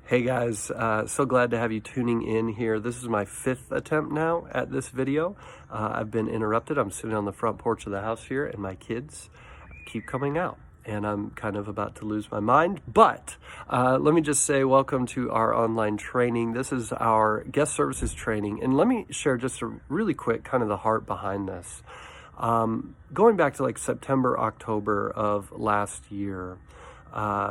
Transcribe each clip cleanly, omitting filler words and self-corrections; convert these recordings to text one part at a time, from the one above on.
Hey guys, so glad to have you tuning in here. This is my fifth attempt now at this video. I've been interrupted. I'm sitting on the front porch of the house here and my kids keep coming out and I'm kind of about to lose my mind. But let me just say welcome to our online training. This is our guest services training. And let me share just a really quick kind of the heart behind this. Going back to like September, October of last year,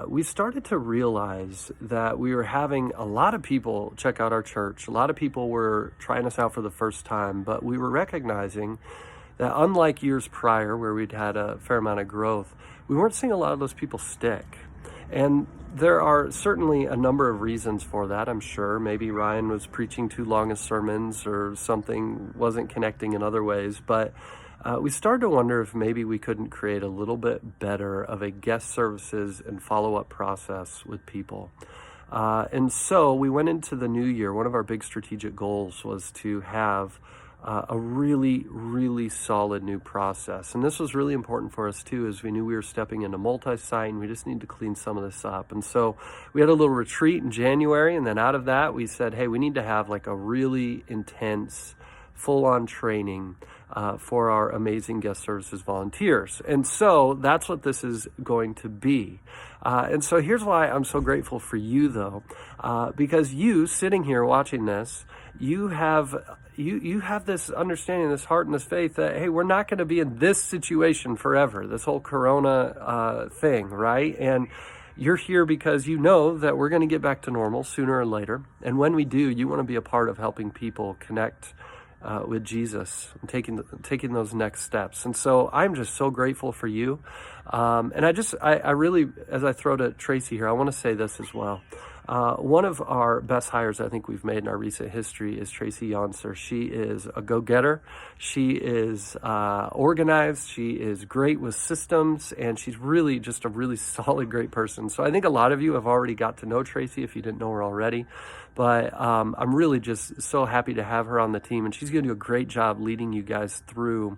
we started to realize that we were having a lot of people check out our church. A lot of people were trying us out for the first time, but we were recognizing that unlike years prior where we'd had a fair amount of growth, we weren't seeing a lot of those people stick. And there are certainly a number of reasons for that, I'm sure. Maybe Ryan was preaching too long of sermons or something wasn't connecting in other ways, but we started to wonder if maybe we couldn't create a little bit better of a guest services and follow-up process with people. And so we went into the new year. One of our big strategic goals was to have a really, really solid new process. And this was really important for us too, as we knew we were stepping into multi-site and we just need to clean some of this up. And so we had a little retreat in January, and then out of that we said, hey, we need to have like a really intense full-on training for our amazing guest services volunteers. And so that's what this is going to be. And so here's why I'm so grateful for you though, because you sitting here watching this, you have this understanding, this heart and this faith that, hey, we're not going to be in this situation forever, this whole Corona thing, right? And you're here because you know that we're going to get back to normal sooner or later. And when we do, you want to be a part of helping people connect with Jesus and taking those next steps. And so I'm just so grateful for you. And I really, as I throw to Tracy here, I want to say this as well. One of our best hires I think we've made in our recent history is Tracy Yonser. She is a go-getter. She is organized. She is great with systems, and she's really just a really solid, great person. So I think a lot of you have already got to know Tracy if you didn't know her already. But I'm really just so happy to have her on the team, and she's going to do a great job leading you guys through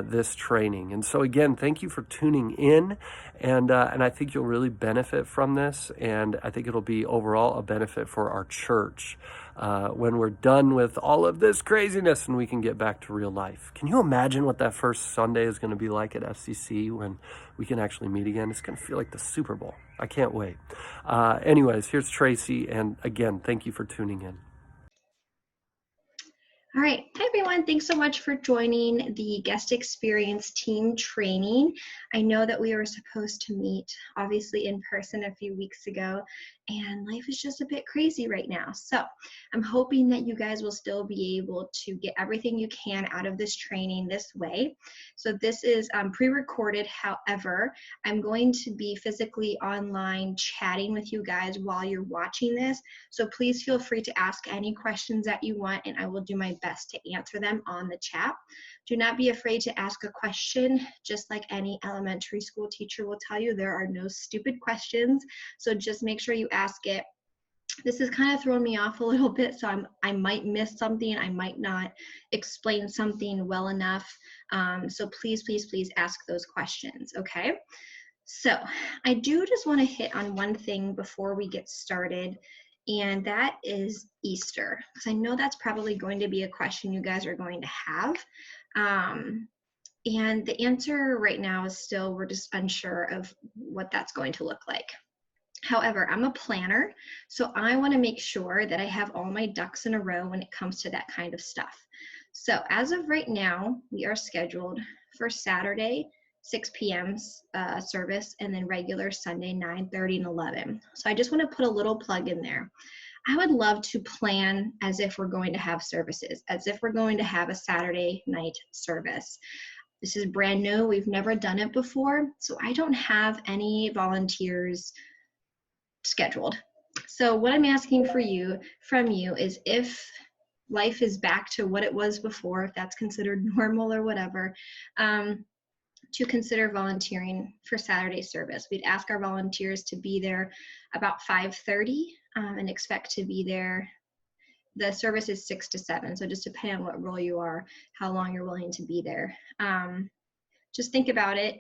this training. And so again, thank you for tuning in, and I think you'll really benefit from this, and I think it'll be overall a benefit for our church when we're done with all of this craziness and we can get back to real life. Can you imagine what that first Sunday is going to be like at FCC when we can actually meet again? It's going to feel like the Super Bowl. I can't wait. Anyways, here's Tracy, and again, thank you for tuning in. All right. Hi, everyone. Thanks so much for joining the guest experience team training. I know that we were supposed to meet, obviously, in person a few weeks ago, and life is just a bit crazy right now. So I'm hoping that you guys will still be able to get everything you can out of this training this way. So this is pre-recorded. However, I'm going to be physically online chatting with you guys while you're watching this. So please feel free to ask any questions that you want, and I will do my best to answer them on the chat. Do not be afraid to ask a question. Just like any elementary school teacher will tell you, there are no stupid questions. So just make sure you ask it. This is kind of throwing me off a little bit, so I might miss something. I might not explain something well enough. So please, please, please ask those questions, okay? So I do just want to hit on one thing before we get started, and that is Easter, because I know that's probably going to be a question you guys are going to have. And the answer right now is still, we're just unsure of what that's going to look like. However, I'm a planner, so I want to make sure that I have all my ducks in a row when it comes to that kind of stuff. So as of right now, we are scheduled for Saturday, 6 p.m. Service, and then regular Sunday, 9:30 and 11. So I just want to put a little plug in there. I would love to plan as if we're going to have services, as if we're going to have a Saturday night service. This is brand new. We've never done it before, so I don't have any volunteers scheduled. So what I'm asking from you is, if life is back to what it was before, if that's considered normal or whatever, to consider volunteering for Saturday service. We'd ask our volunteers to be there about 5:30 and expect to be there. The service is 6 to 7, so just depending on what role you are, how long you're willing to be there. Just think about it.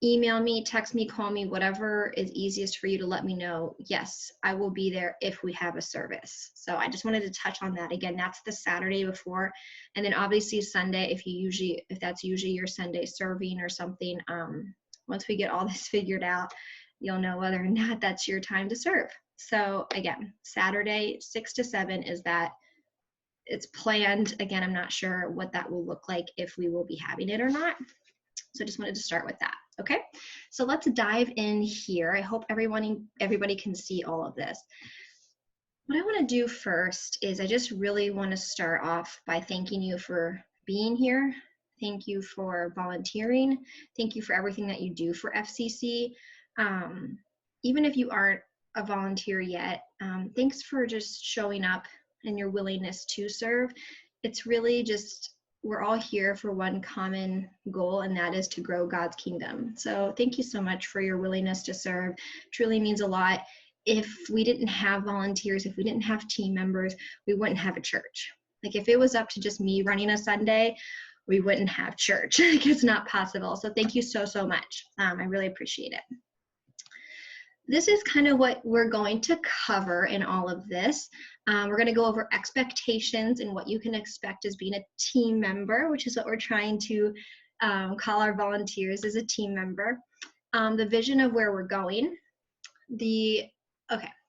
email me, text me, call me, whatever is easiest for you to let me know. Yes, I will be there if we have a service. So I just wanted to touch on that. Again, that's the Saturday before. And then obviously Sunday, if that's usually your Sunday serving or something, once we get all this figured out, you'll know whether or not that's your time to serve. So again, Saturday, 6 to 7 is that. It's planned. Again, I'm not sure what that will look like, if we will be having it or not. So I just wanted to start with that. Okay, so let's dive in here. I hope everybody can see all of this. What I want to do first is I just really want to start off by thanking you for being here. Thank you for volunteering. Thank you for everything that you do for FCC. Even if you aren't a volunteer yet, thanks for just showing up and your willingness to serve. It's really just, we're all here for one common goal, and that is to grow God's kingdom. So thank you so much for your willingness to serve. Truly means a lot. If we didn't have volunteers, if we didn't have team members, we wouldn't have a church. Like if it was up to just me running a Sunday, we wouldn't have church. Like it's not possible. So thank you so, so much. I really appreciate it. This is kind of what we're going to cover in all of this. We're going to go over expectations and what you can expect as being a team member, which is what we're trying to call our volunteers as a team member. The vision of where we're going. Okay,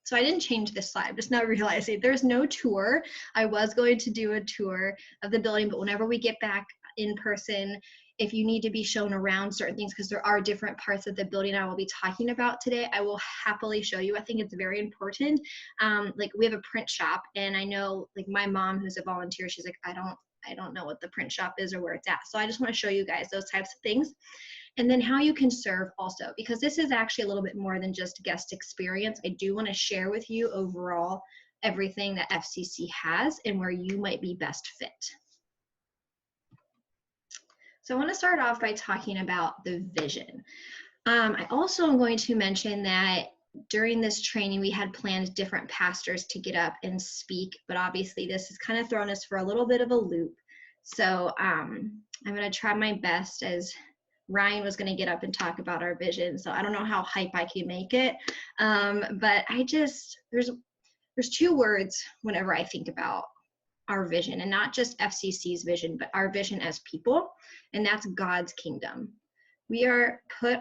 so I didn't change this slide, just now realizing there's no tour. I was going to do a tour of the building, but whenever we get back in person, if you need to be shown around certain things, because there are different parts of the building I will be talking about today, I will happily show you. I think it's very important. Like we have a print shop, and I know like my mom, who's a volunteer, she's like, I don't know what the print shop is or where it's at. So I just want to show you guys those types of things. And then how you can serve also, because this is actually a little bit more than just guest experience. I do want to share with you overall everything that FCC has and where you might be best fit. So I want to start off by talking about the vision. I also am going to mention that during this training, we had planned different pastors to get up and speak, but obviously this has kind of thrown us for a little bit of a loop. So I'm going to try my best, as Ryan was going to get up and talk about our vision. So I don't know how hype I can make it, but there's two words whenever I think about our vision, and not just FCC's vision, but our vision as people, and that's God's kingdom. We are put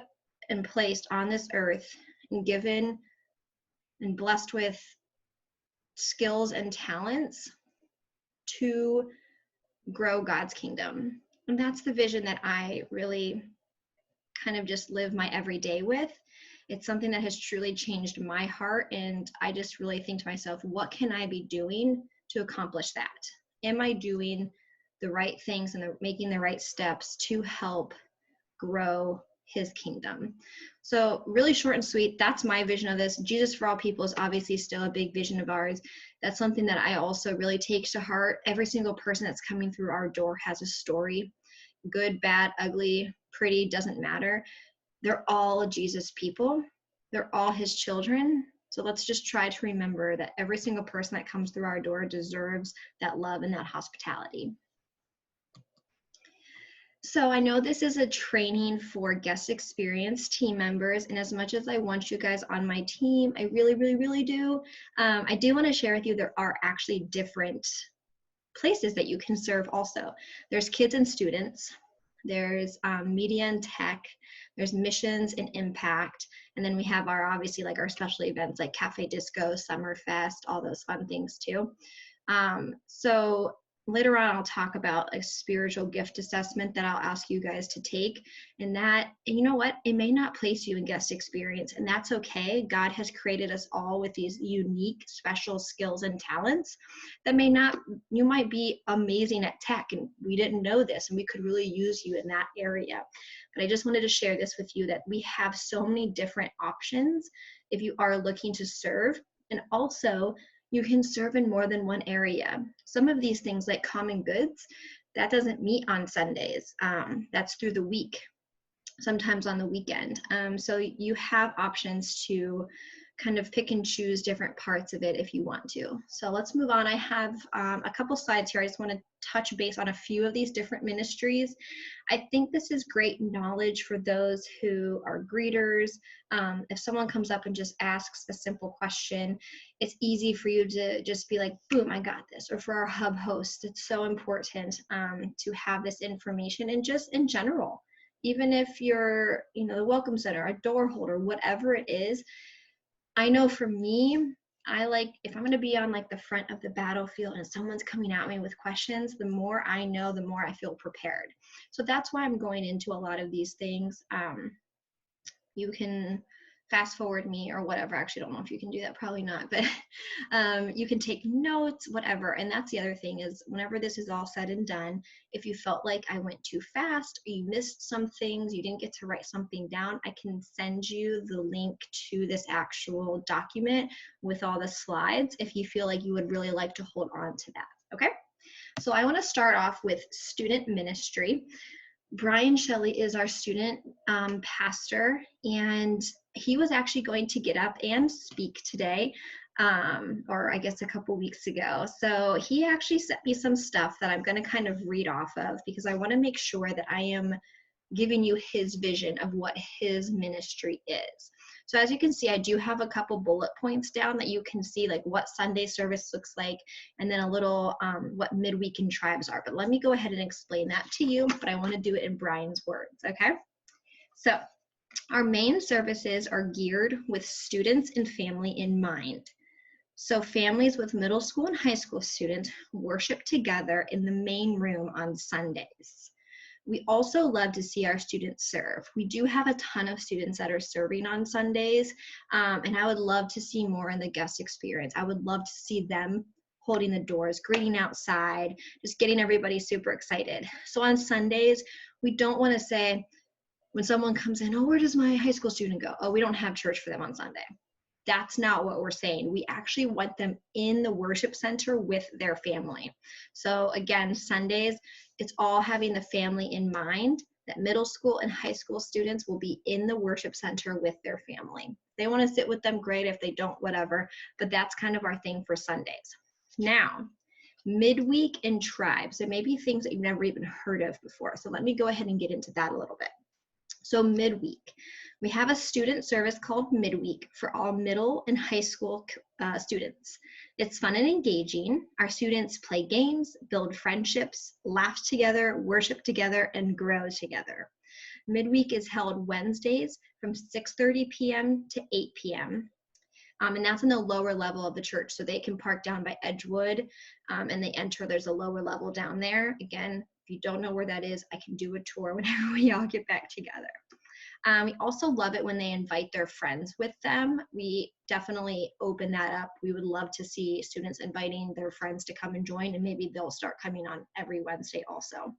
and placed on this earth and given and blessed with skills and talents to grow God's kingdom. And that's the vision that I really kind of just live my everyday with. It's something that has truly changed my heart, and I just really think to myself, what can I be doing to accomplish that? Am I doing the right things and making the right steps to help grow his kingdom? So really short and sweet, that's my vision of this. Jesus for all people is obviously still a big vision of ours. That's something that I also really take to heart. Every single person that's coming through our door has a story. Good, bad, ugly, pretty, doesn't matter. They're all Jesus people. They're all his children. So let's just try to remember that every single person that comes through our door deserves that love and that hospitality. So I know this is a training for guest experience team members, and as much as I want you guys on my team, I really, really, really do. I do want to share with you there are actually different places that you can serve also. There's kids and students. There's media and tech, there's missions and impact, and then we have obviously like our special events like Cafe Disco, Summerfest, all those fun things too. So later on I'll talk about a spiritual gift assessment that I'll ask you guys to take, and you know what, it may not place you in guest experience, and that's okay. God has created us all with these unique special skills and talents that you might be amazing at tech and we didn't know this, and we could really use you in that area. But I just wanted to share this with you, that we have so many different options if you are looking to serve, and also you can serve in more than one area. Some of these things like common goods, that doesn't meet on Sundays. That's through the week, sometimes on the weekend. So you have options to kind of pick and choose different parts of it if you want to. So let's move on. I have a couple slides here. I just want to touch base on a few of these different ministries. I think this is great knowledge for those who are greeters. If someone comes up and just asks a simple question, it's easy for you to just be like, boom, I got this. Or for our hub hosts, it's so important to have this information, and just in general, even if you're, the welcome center, a door holder, whatever it is. I know for me, I like, if I'm going to be on like the front of the battlefield and someone's coming at me with questions, the more I know, the more I feel prepared. So that's why I'm going into a lot of these things. You can fast forward me or whatever. Actually, I don't know if you can do that, probably not, but you can take notes, whatever. And that's the other thing is, whenever this is all said and done, if you felt like I went too fast or you missed some things, you didn't get to write something down, I can send you the link to this actual document with all the slides if you feel like you would really like to hold on to that. Okay, so I want to start off with student ministry. Brian Shelley is our student pastor, and he was actually going to get up and speak today, or I guess a couple weeks ago. So he actually sent me some stuff that I'm going to kind of read off of, because I want to make sure that I am giving you his vision of what his ministry is. So as you can see, I do have a couple bullet points down that you can see, like what Sunday service looks like, and then a little what midweek and tribes are. But let me go ahead and explain that to you, but I want to do it in Brian's words, okay? So our main services are geared with students and family in mind. So families with middle school and high school students worship together in the main room on Sundays. We also love to see our students serve. We do have a ton of students that are serving on Sundays, and I would love to see more in the guest experience. I would love to see them holding the doors, greeting outside, just getting everybody super excited. So on Sundays, we don't want to say, when someone comes in, oh, where does my high school student go? Oh, we don't have church for them on Sunday. That's not what we're saying. We actually want them in the worship center with their family. So again, Sundays, it's all having the family in mind, that middle school and high school students will be in the worship center with their family. If they want to sit with them, great. If they don't, whatever. But that's kind of our thing for Sundays. Now, midweek and tribes, there may be things that you've never even heard of before. So let me go ahead and get into that a little bit. So midweek, we have a student service called Midweek for all middle and high school students. It's fun and engaging. Our students play games, build friendships, laugh together, worship together, and grow together. Midweek is held Wednesdays from 6:30 p.m. to 8 p.m. And that's in the lower level of the church. So they can park down by Edgewood and they enter. There's a lower level down there. Again, if you don't know where that is, I can do a tour whenever we all get back together. We also love it when they invite their friends with them. We definitely open that up. We would love to see students inviting their friends to come and join, and maybe they'll start coming on every Wednesday also.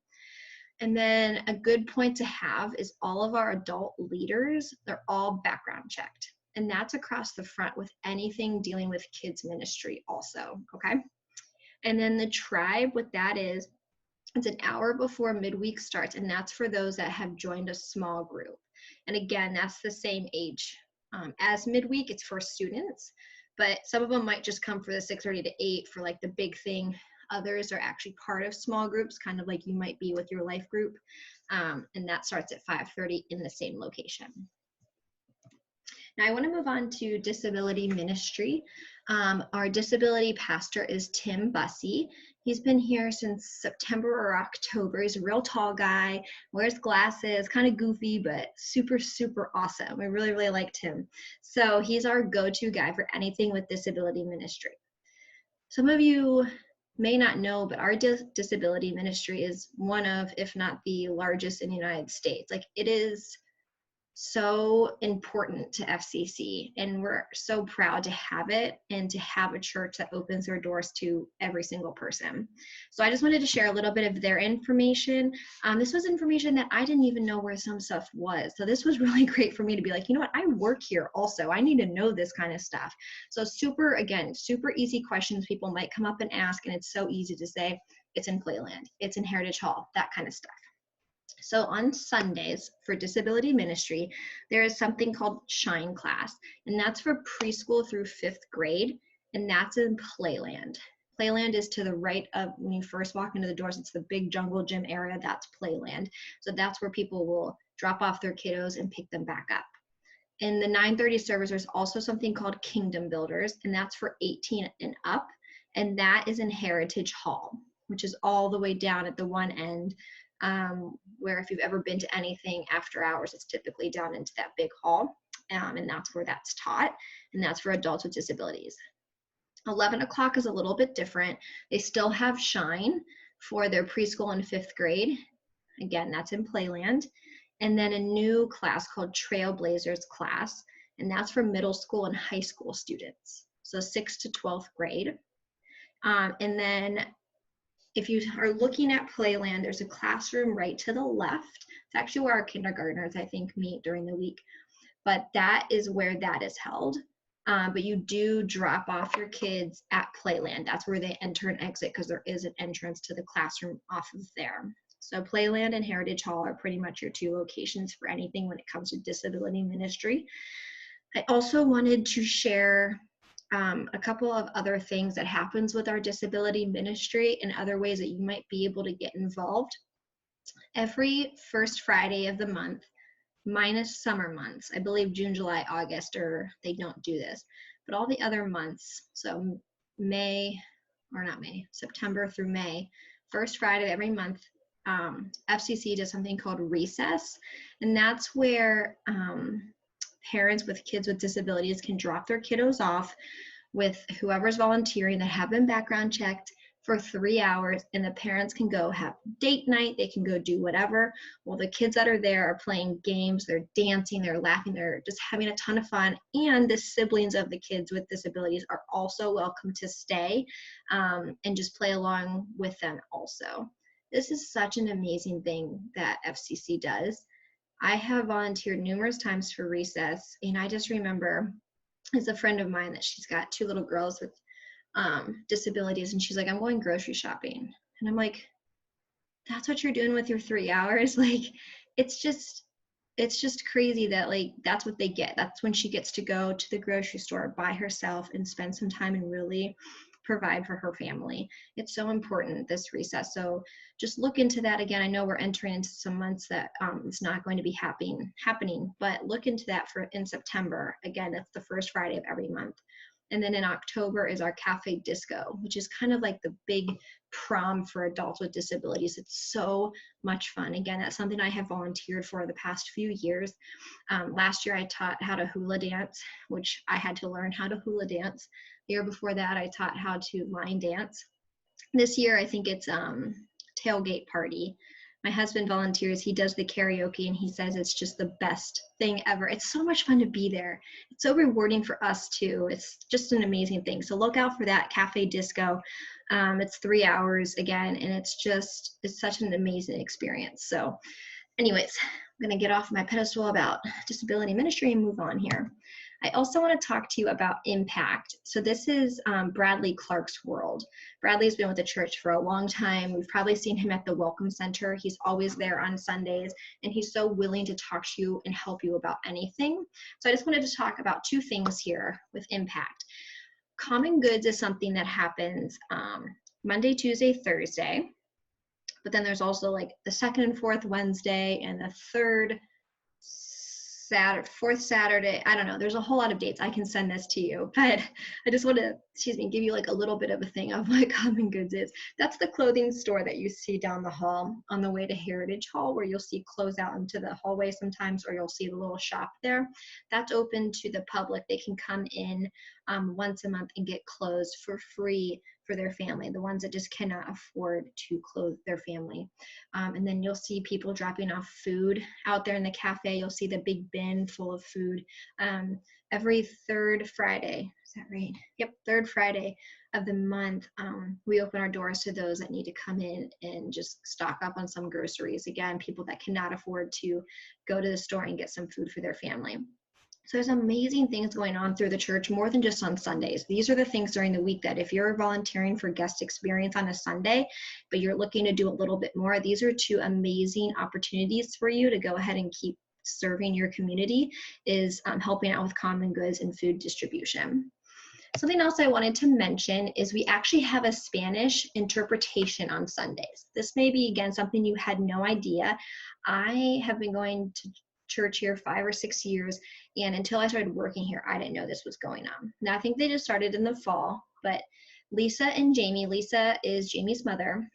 And then a good point to have is all of our adult leaders, they're all background checked. And that's across the front with anything dealing with kids ministry also, okay? And then the tribe, what that is, it's an hour before midweek starts, and that's for those that have joined a small group. And again, that's the same age as midweek. It's for students, but some of them might just come for the 6:30 to 8 for like the big thing. Others are actually part of small groups, kind of like you might be with your life group. And that starts at 5:30 in the same location. Now I want to move on to disability ministry. Our disability pastor is Tim Bussey. He's been here since September or October. He's a real tall guy, wears glasses, kind of goofy, but super, super awesome. We really, really liked him. So he's our go-to guy for anything with disability ministry. Some of you may not know, but our disability ministry is one of, if not the largest in the United States. Like, it is so important to FCC, and we're so proud to have it and to have a church that opens their doors to every single person. So I just wanted to share a little bit of their information. This was information that I didn't even know where some stuff was. So this was really great for me to be like, you know what, I work here also. I need to know this kind of stuff. So super easy questions people might come up and ask, and it's so easy to say, it's in Playland, it's in Heritage Hall, that kind of stuff. So on Sundays for disability ministry, there is something called Shine Class, and that's for preschool through fifth grade, and that's in Playland. Playland is to the right of when you first walk into the doors. It's the big jungle gym area. That's Playland. So that's where people will drop off their kiddos and pick them back up. In the 9:30 service, there's also something called Kingdom Builders, and that's for 18 and up, and that is in Heritage Hall, which is all the way down at the one end, where if you've ever been to anything after hours, it's typically down into that big hall, and that's where that's taught, and that's for adults with disabilities. 11 o'clock is a little bit different. They still have Shine for their preschool and fifth grade. Again, that's in Playland. And then a new class called Trailblazers class, and that's for middle school and high school students, so 6th to 12th grade. And then if you are looking at Playland, there's a classroom right to the left. It's actually where our kindergartners, I think, meet during the week, but that is where that is held. But you do drop off your kids at Playland. That's where they enter and exit, because there is an entrance to the classroom off of there. So Playland and Heritage Hall are pretty much your two locations for anything when it comes to disability ministry. I also wanted to share a couple of other things that happens with our disability ministry and other ways that you might be able to get involved. Every first Friday of the month, minus summer months, I believe June, July, August, or they don't do this, but all the other months, so September through May, first Friday of every month, FCC does something called Recess, and that's where parents with kids with disabilities can drop their kiddos off with whoever's volunteering that have been background checked for 3 hours, and the parents can go have date night. They can go do whatever. Well, the kids that are there are playing games, they're dancing, they're laughing, they're just having a ton of fun. And the siblings of the kids with disabilities are also welcome to stay and just play along with them also. This is such an amazing thing that FCC does. I have volunteered numerous times for Recess, and I just remember, as a friend of mine, that she's got 2 little girls with disabilities, and she's like, I'm going grocery shopping, and I'm like, that's what you're doing with your 3 hours? Like, it's just crazy that, like, that's what they get. That's when she gets to go to the grocery store by herself and spend some time and really provide for her family. It's so important, this Recess. So just look into that. Again, I know we're entering into some months that it's not going to be happening, but look into that for in September. Again, that's the first Friday of every month. And then in October is our Cafe Disco, which is kind of like the big prom for adults with disabilities. It's so much fun. Again, that's something I have volunteered for the past few years. Last year I taught how to hula dance, which I had to learn how to hula dance. The year before that, I taught how to line dance. This year, I think it's tailgate party. My husband volunteers. He does the karaoke, and he says it's just the best thing ever. It's so much fun to be there. It's so rewarding for us too. It's just an amazing thing. So look out for that Cafe Disco. It's 3 hours again, and it's such an amazing experience. So anyways, I'm going to get off my pedestal about disability ministry and move on here. I also want to talk to you about Impact. So this is Bradley Clark's world. Bradley's been with the church for a long time. We've probably seen him at the Welcome Center. He's always there on Sundays, and he's so willing to talk to you and help you about anything. So I just wanted to talk about 2 things here with Impact. Common Goods is something that happens Monday, Tuesday, Thursday. But then there's also like the 2nd and 4th Wednesday and the 4th Saturday. I don't know. There's a whole lot of dates. I can send this to you, but I just want to, give you like a little bit of a thing of what Common Goods is. That's the clothing store that you see down the hall on the way to Heritage Hall, where you'll see clothes out into the hallway sometimes, or you'll see the little shop there. That's open to the public. They can come in once a month and get clothes for free for their family, the ones that just cannot afford to clothe their family. And then you'll see people dropping off food out there in the cafe. You'll see the big bin full of food. Every 3rd Friday, is that right? Yep, 3rd Friday of the month, we open our doors to those that need to come in and just stock up on some groceries. Again, people that cannot afford to go to the store and get some food for their family. So there's amazing things going on through the church, more than just on Sundays. These are the things during the week that if you're volunteering for guest experience on a Sunday, but you're looking to do a little bit more, these are two amazing opportunities for you to go ahead and keep serving your community, is helping out with common goods and food distribution. Something else I wanted to mention is we actually have a Spanish interpretation on Sundays. This may be, again, something you had no idea. I have been going to church here 5 or 6 years, and until I started working here, I didn't know this was going on. Now, I think they just started in the fall, but Lisa and Jamie, Lisa is Jamie's mother,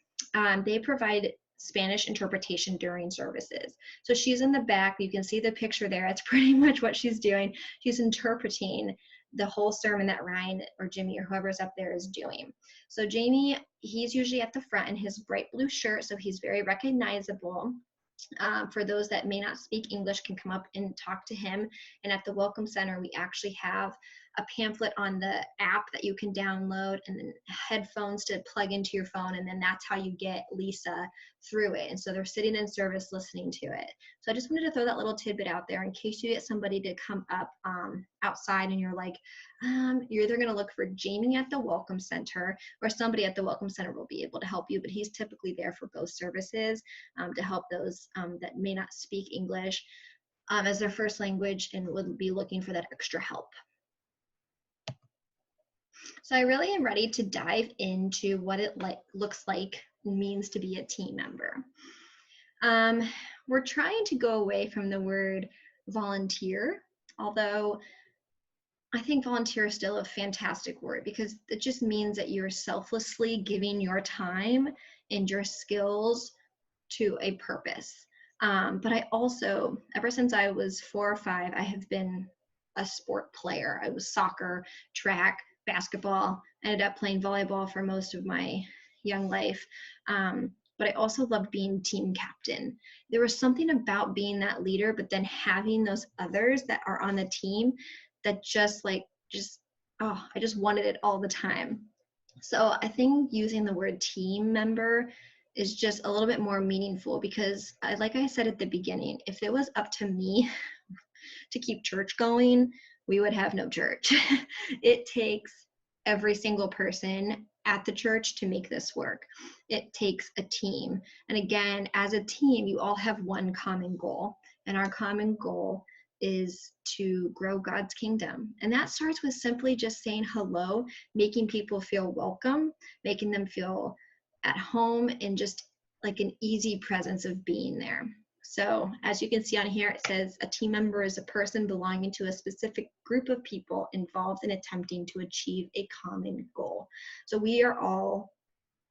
they provide Spanish interpretation during services. So she's in the back, you can see the picture there, that's pretty much what she's doing. She's interpreting the whole sermon that Ryan or Jimmy or whoever's up there is doing. So Jamie, he's usually at the front in his bright blue shirt, so he's very recognizable. For those that may not speak English, can come up and talk to him. And at the Welcome Center, we actually have a pamphlet on the app that you can download, and then headphones to plug into your phone, and then that's how you get Lisa through it. And so they're sitting in service listening to it. So I just wanted to throw that little tidbit out there in case you get somebody to come up outside and you're like, you're either going to look for Jamie at the Welcome Center, or somebody at the Welcome Center will be able to help you, but he's typically there for both services to help those that may not speak English as their first language and would be looking for that extra help. So I really am ready to dive into what it looks like, means to be a team member. We're trying to go away from the word volunteer, although I think volunteer is still a fantastic word because it just means that you're selflessly giving your time and your skills to a purpose. But I also, ever since I was 4 or 5, I have been a sport player. I was soccer, track, basketball. I ended up playing volleyball for most of my young life. But I also loved being team captain. There was something about being that leader, but then having those others that are on the team that I just wanted it all the time. So I think using the word team member is just a little bit more meaningful because, like I said at the beginning, if it was up to me to keep church going, we would have no church. It takes every single person at the church to make this work. It takes a team. And again, as a team, you all have one common goal. And our common goal is to grow God's kingdom. And that starts with simply just saying hello, making people feel welcome, making them feel at home, and just like an easy presence of being there. So as you can see on here, it says a team member is a person belonging to a specific group of people involved in attempting to achieve a common goal. So we are all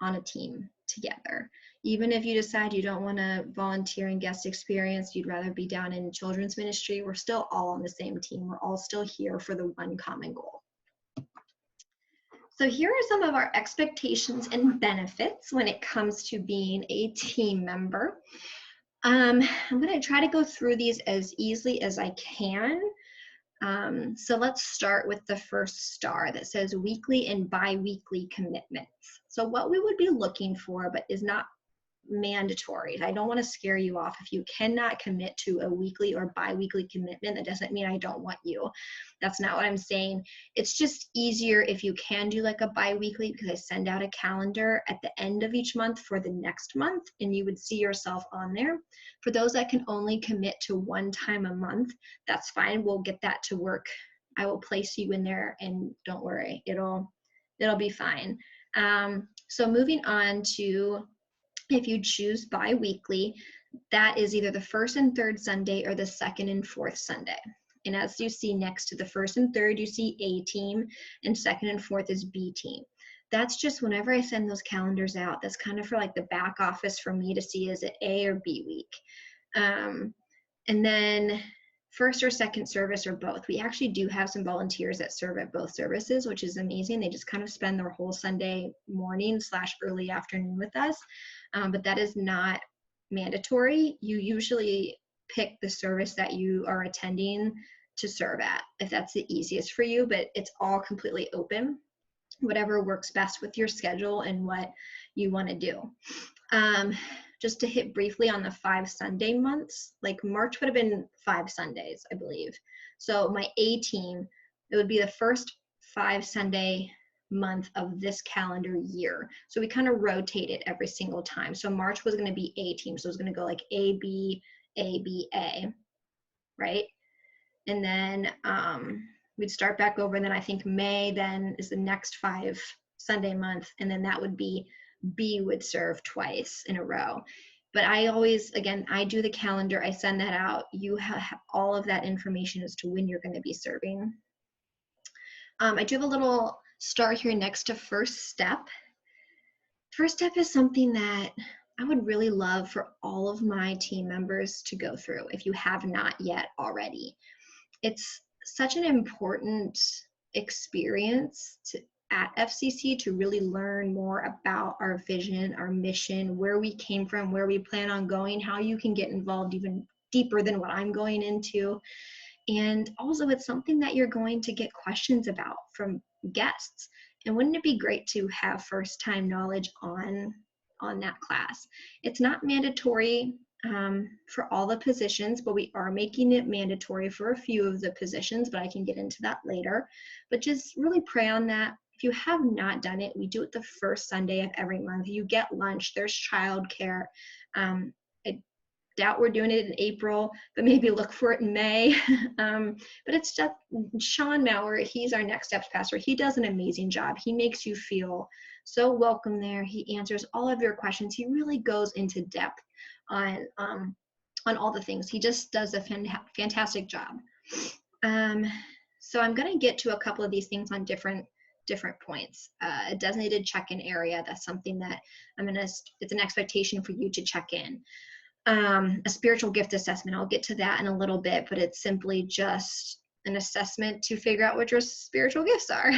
on a team together. Even if you decide you don't want to volunteer in guest experience, you'd rather be down in children's ministry, we're still all on the same team. We're all still here for the one common goal. So here are some of our expectations and benefits when it comes to being a team member. I'm going to try to go through these as easily as I can. So let's start with the first star that says weekly and bi-weekly commitments. So what we would be looking for, but is not mandatory. I don't want to scare you off. If you cannot commit to a weekly or bi-weekly commitment, that doesn't mean I don't want you. That's not what I'm saying. It's just easier if you can do like a bi-weekly, because I send out a calendar at the end of each month for the next month, and you would see yourself on there. For those that can only commit to one time a month, that's fine. We'll get that to work. I will place you in there, and don't worry, it'll be fine. So moving on to, if you choose bi-weekly, that is either the first and third Sunday or the second and fourth Sunday. And as you see next to the first and third, you see A team, and second and fourth is B team. That's just whenever I send those calendars out, that's kind of for like the back office for me to see, is it A or B week? And then first or second service or both. We actually do have some volunteers that serve at both services, which is amazing. They just kind of spend their whole Sunday morning / early afternoon with us. But that is not mandatory. You usually pick the service that you are attending to serve at, if that's the easiest for you, but it's all completely open, whatever works best with your schedule and what you want to do. just to hit briefly on the 5 Sunday months, like March would have been 5 Sundays, I believe. So my A team, it would be the first 5 Sunday month of this calendar year. So we kind of rotate it every single time. So March was going to be A team. So it was going to go like A, B, A, B, A, right? And then we'd start back over. And then I think May then is the next 5 Sunday month. And then that would be B would serve twice in a row. But I always, again, I do the calendar, I send that out. You have all of that information as to when you're going to be serving. I do have a little star here next to first step. First step is something that I would really love for all of my team members to go through if you have not yet already. It's such an important experience at FCC to really learn more about our vision, our mission, where we came from, where we plan on going, how you can get involved even deeper than what I'm going into. And also it's something that you're going to get questions about from guests. And wouldn't it be great to have first-time knowledge on that class? It's not mandatory for all the positions, but we are making it mandatory for a few of the positions, but I can get into that later. But just really pray on that. If you have not done it, we do it the first Sunday of every month. You get lunch, there's childcare. I doubt we're doing it in April, but maybe look for it in May. But it's just Sean Maurer, he's our Next Steps pastor. He does an amazing job. He makes you feel so welcome there. He answers all of your questions. He really goes into depth on all the things. He just does a fantastic job. So I'm going to get to a couple of these things on different points. A designated check-in area, that's something that it's an expectation for you to check in. A spiritual gift assessment, I'll get to that in a little bit, but it's simply just an assessment to figure out what your spiritual gifts are.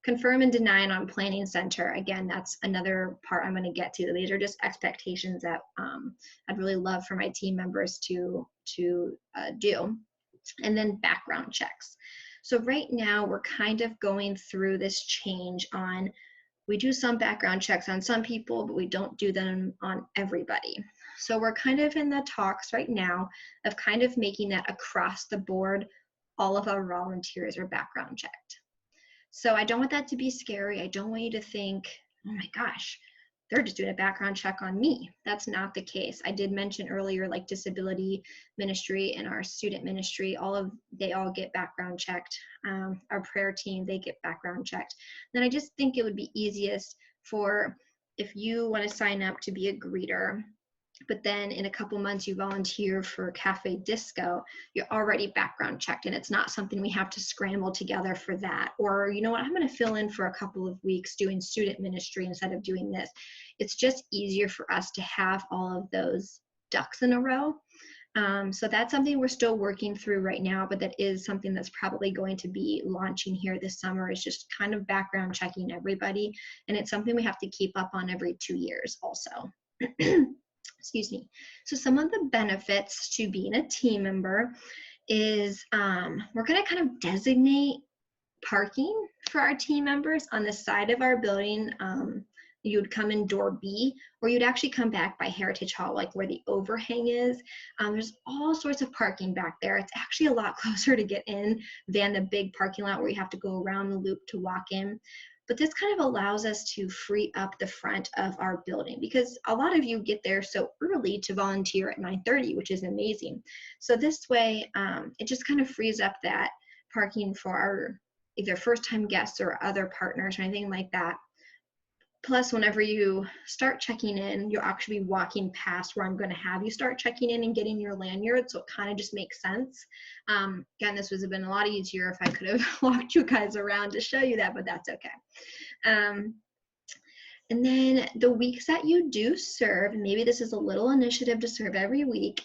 Confirm and deny on planning center. Again, that's another part I'm going to get to. These are just expectations that I'd really love for my team members to do. And then background checks. So right now we're kind of going through this change on, we do some background checks on some people, but we don't do them on everybody. So we're kind of in the talks right now of kind of making that across the board, all of our volunteers are background checked. So I don't want that to be scary. I don't want you to think, oh my gosh, they're just doing a background check on me. That's not the case. I did mention earlier, like disability ministry and our student ministry, they all get background checked. Our prayer team, they get background checked. Then I just think it would be easiest for, if you want to sign up to be a greeter, but then in a couple months you volunteer for Cafe Disco, you're already background checked, and it's not something we have to scramble together for that. Or, you know what, I'm going to fill in for a couple of weeks doing student ministry instead of doing this. It's just easier for us to have all of those ducks in a row. So that's something we're still working through right now, but that is something that's probably going to be launching here this summer, is just kind of background checking everybody. And it's something we have to keep up on every 2 years also. Excuse me. So some of the benefits to being a team member is we're going to kind of designate parking for our team members on the side of our building. You would come in door B, or you'd actually come back by Heritage Hall, like where the overhang is. There's all sorts of parking back there. It's actually a lot closer to get in than the big parking lot where you have to go around the loop to walk in. But this kind of allows us to free up the front of our building, because a lot of you get there so early to volunteer at 9:30, which is amazing. So this way, it just kind of frees up that parking for our either first-time guests or other partners or anything like that. Plus, whenever you start checking in, you'll actually be walking past where I'm going to have you start checking in and getting your lanyard, so it kind of just makes sense. Again, this would have been a lot easier if I could have walked you guys around to show you that, but that's okay. And then the weeks that you do serve, maybe this is a little initiative to serve every week,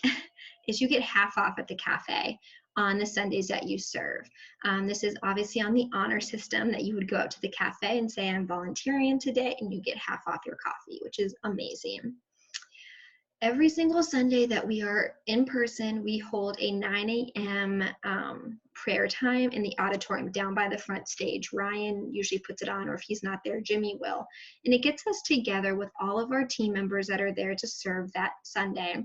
is you get half off at the cafe on the Sundays that you serve. This is obviously on the honor system, that you would go out to the cafe and say, I'm volunteering today, and you get half off your coffee, which is amazing. every single Sunday that we are in person, we hold a 9 a.m. Prayer time in the auditorium down by the front stage. Ryan usually puts it on, or if he's not there, Jimmy will. And it gets us together with all of our team members that are there to serve that Sunday.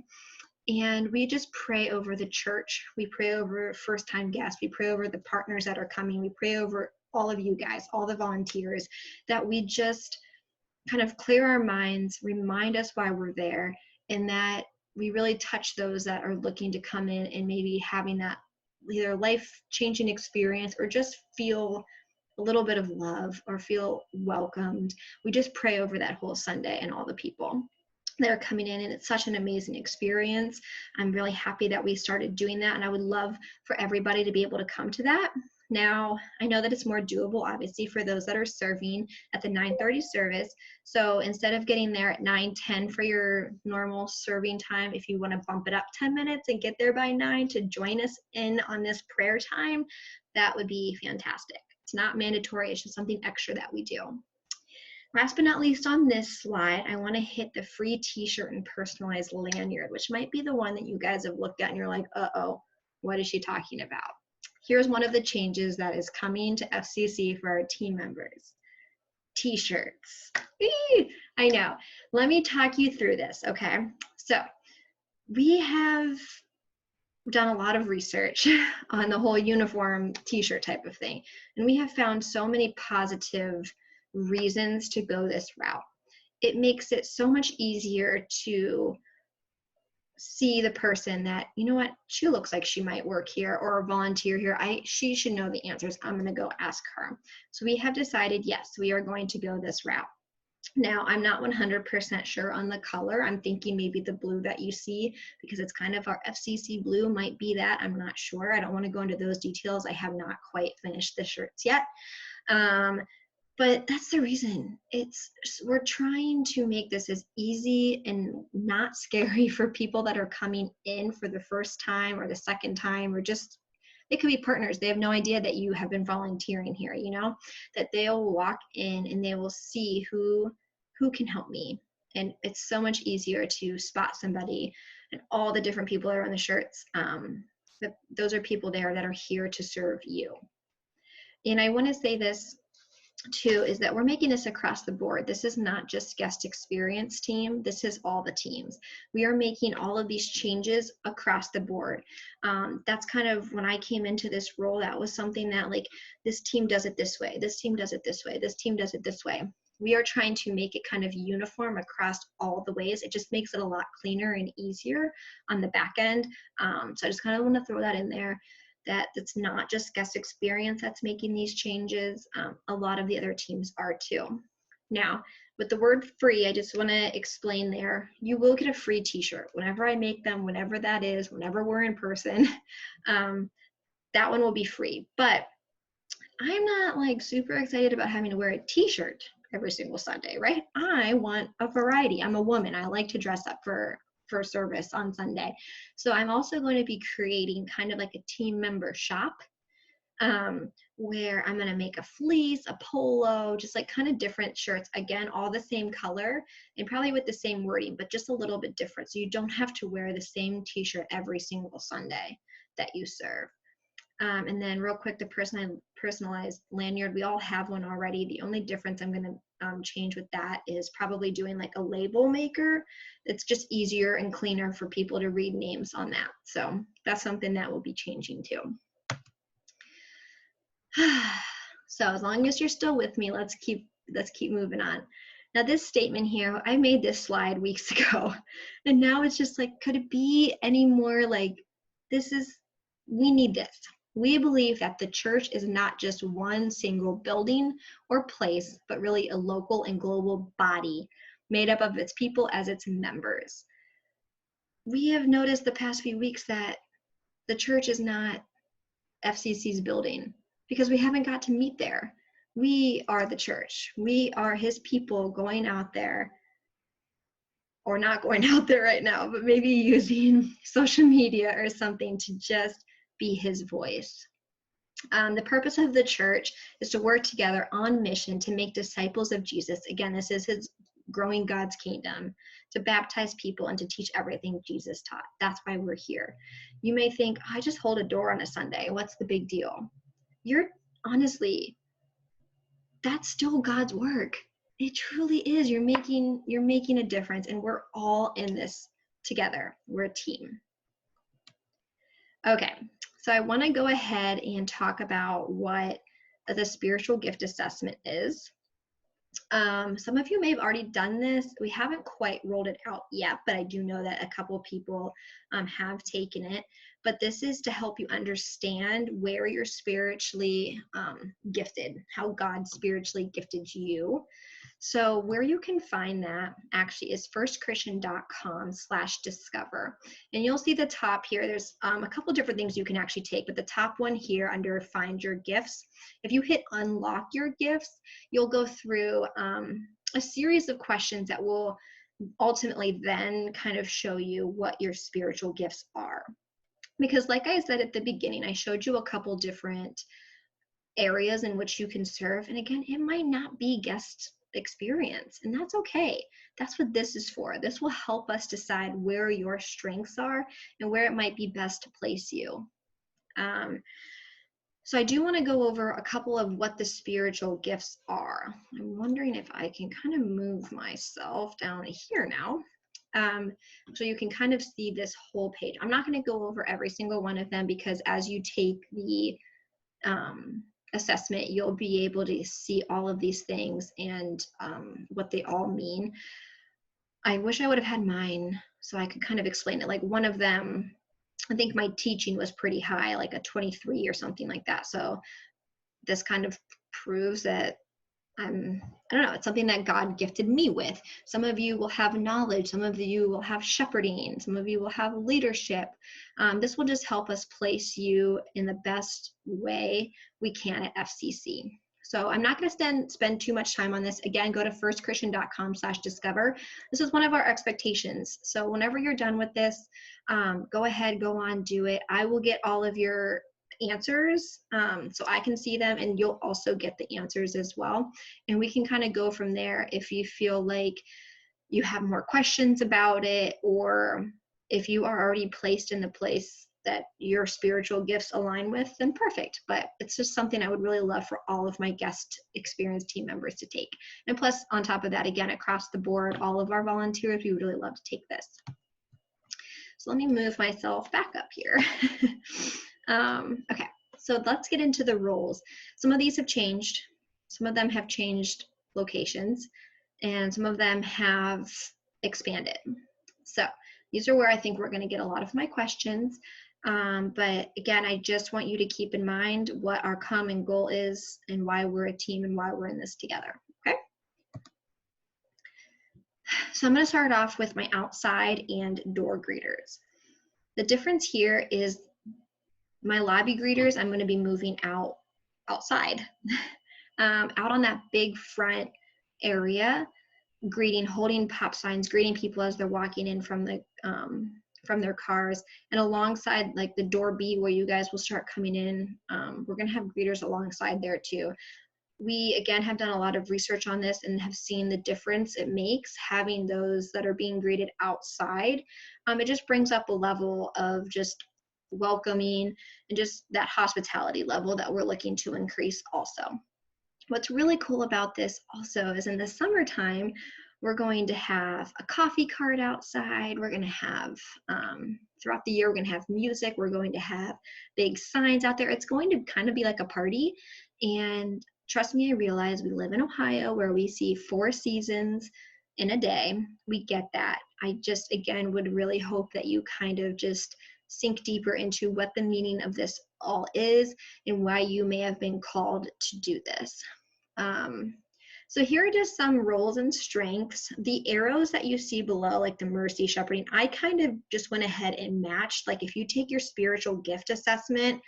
And we just pray over the church. We pray over first-time guests. We pray over the partners that are coming. We pray over all of you guys, all the volunteers, that we just kind of clear our minds, remind us why we're there, and that we really touch those that are looking to come in and maybe having that either life-changing experience or just feel a little bit of love or feel welcomed. We just pray over that whole Sunday and all the people that are coming in, and it's such an amazing experience. I'm really happy that we started doing that, and I would love for everybody to be able to come to that. Now, I know that it's more doable, obviously, for those that are serving at the 9:30 service. So instead of getting there at 9:10 for your normal serving time, if you want to bump it up 10 minutes and get there by 9 to join us in on this prayer time, that would be fantastic. It's not mandatory, it's just something extra that we do. Last but not least on this slide, I want to hit the free t-shirt and personalized lanyard, which might be the one that you guys have looked at and you're like, uh-oh, what is she talking about? Here's one of the changes that is coming to FCC for our team members. T-shirts. I know. Let me talk you through this, okay? So we have done a lot of research on the whole uniform t-shirt type of thing, and we have found so many positive reasons to go this route. It makes it so much easier to see the person that, you know what, she looks like she might work here or volunteer here. She should know the answers. I'm going to go ask her. So we have decided, yes, we are going to go this route. Now, I'm not 100% sure on the color. I'm thinking maybe the blue that you see, because it's kind of our FCC blue, might be that. I'm not sure. I don't want to go into those details. I have not quite finished the shirts yet. But that's the reason. We're trying to make this as easy and not scary for people that are coming in for the first time or the second time, or just, they could be partners. They have no idea that you have been volunteering here, you know, that they'll walk in and they will see who can help me. And it's so much easier to spot somebody, and all the different people that are on the shirts. Those are people there that are here to serve you. And I want to say this too, is that we're making this across the board. This is not just guest experience team. This is all the teams. We are making all of these changes across the board. That's kind of, when I came into this role, that was something that, like, this team does it this way, this team does it this way, this team does it this way. We are trying to make it kind of uniform across all the ways. It just makes it a lot cleaner and easier on the back end. So I just kind of want to throw that in there, that it's not just guest experience that's making these changes. A lot of the other teams are too. Now, with the word free, I just want to explain there, you will get a free t-shirt whenever I make them, whenever that is, whenever we're in person. That one will be free. But I'm not like super excited about having to wear a t-shirt every single Sunday, right? I want a variety. I'm a woman. I like to dress up for service on Sunday. So I'm also going to be creating kind of like a team member shop, where I'm going to make a fleece, a polo, just like kind of different shirts. Again, all the same color and probably with the same wording, but just a little bit different. So you don't have to wear the same t-shirt every single Sunday that you serve. And then real quick, the personalized lanyard, we all have one already. The only difference I'm going to change with that is probably doing like a label maker. It's just easier and cleaner for people to read names on that. So that's something that will be changing too. So as long as you're still with me, let's keep moving on. Now this statement here, I made this slide weeks ago, and now it's just like, could it be any more like, we need this. We believe that the church is not just one single building or place, but really a local and global body made up of its people as its members. We have noticed the past few weeks that the church is not FCC's building because we haven't got to meet there. We are the church. We are his people going out there, or not going out there right now, but maybe using social media or something to just be his voice. The purpose of the church is to work together on mission to make disciples of Jesus. Again, this is his growing God's kingdom, to baptize people, and to teach everything Jesus taught. That's why we're here. You may think, I just hold a door on a Sunday. What's the big deal? Honestly, that's still God's work. It truly is. You're making a difference, and we're all in this together. We're a team. Okay, so I want to go ahead and talk about what the spiritual gift assessment is. Some of you may have already done this. We haven't quite rolled it out yet, but I do know that a couple people have taken it. But this is to help you understand where you're spiritually gifted, how God spiritually gifted you. So where you can find that actually is firstchristian.com/discover. And you'll see the top here, there's a couple different things you can actually take, but the top one here under find your gifts, if you hit unlock your gifts, you'll go through a series of questions that will ultimately then kind of show you what your spiritual gifts are. Because like I said at the beginning, I showed you a couple different areas in which you can serve. And again, it might not be guest experience, and that's okay. That's what this is for. This will help us decide where your strengths are and where it might be best to place you. So I do want to go over a couple of what the spiritual gifts are. I'm wondering if I can kind of move myself down here now. So you can kind of see this whole page. I'm not going to go over every single one of them, because as you take the assessment, you'll be able to see all of these things and what they all mean. I wish I would have had mine so I could kind of explain it. Like one of them, I think my teaching was pretty high, like a 23 or something like that. So this kind of proves that I don't know, it's something that God gifted me with. Some of you will have knowledge, some of you will have shepherding, some of you will have leadership. This will just help us place you in the best way we can at FCC. So I'm not going to spend too much time on this. Again, go to firstchristian.com/discover. This is one of our expectations. So whenever you're done with this, go ahead, go on, do it. I will get all of your answers so I can see them, and you'll also get the answers as well, and we can kind of go from there. If you feel like you have more questions about it, or if you are already placed in the place that your spiritual gifts align with, then perfect. But it's just something I would really love for all of my guest experience team members to take. And plus, on top of that, again, across the board, all of our volunteers, we would really love to take this. So let me move myself back up here. Okay, so let's get into the roles. Some of these have changed. Some of them have changed locations, and some of them have expanded. So these are where I think we're going to get a lot of my questions. But again, I just want you to keep in mind what our common goal is and why we're a team and why we're in this together, okay? So I'm going to start off with my outside and door greeters. The difference here is my lobby greeters, I'm going to be moving outside, out on that big front area, holding pop signs, greeting people as they're walking in from their cars, and alongside like the door B where you guys will start coming in, we're going to have greeters alongside there too. We again have done a lot of research on this and have seen the difference it makes having those that are being greeted outside. It just brings up a level of just welcoming and just that hospitality level that we're looking to increase also. What's really cool about this also is in the summertime, we're going to have a coffee cart outside. We're going to have, throughout the year, we're going to have music. We're going to have big signs out there. It's going to kind of be like a party. And trust me, I realize we live in Ohio where we see 4 seasons in a day. We get that. I just, again, would really hope that you kind of just sink deeper into what the meaning of this all is and why you may have been called to do this. So here are just some roles and strengths. The arrows that you see below, like the mercy, shepherding, I kind of just went ahead and matched. Like if you take your spiritual gift assessment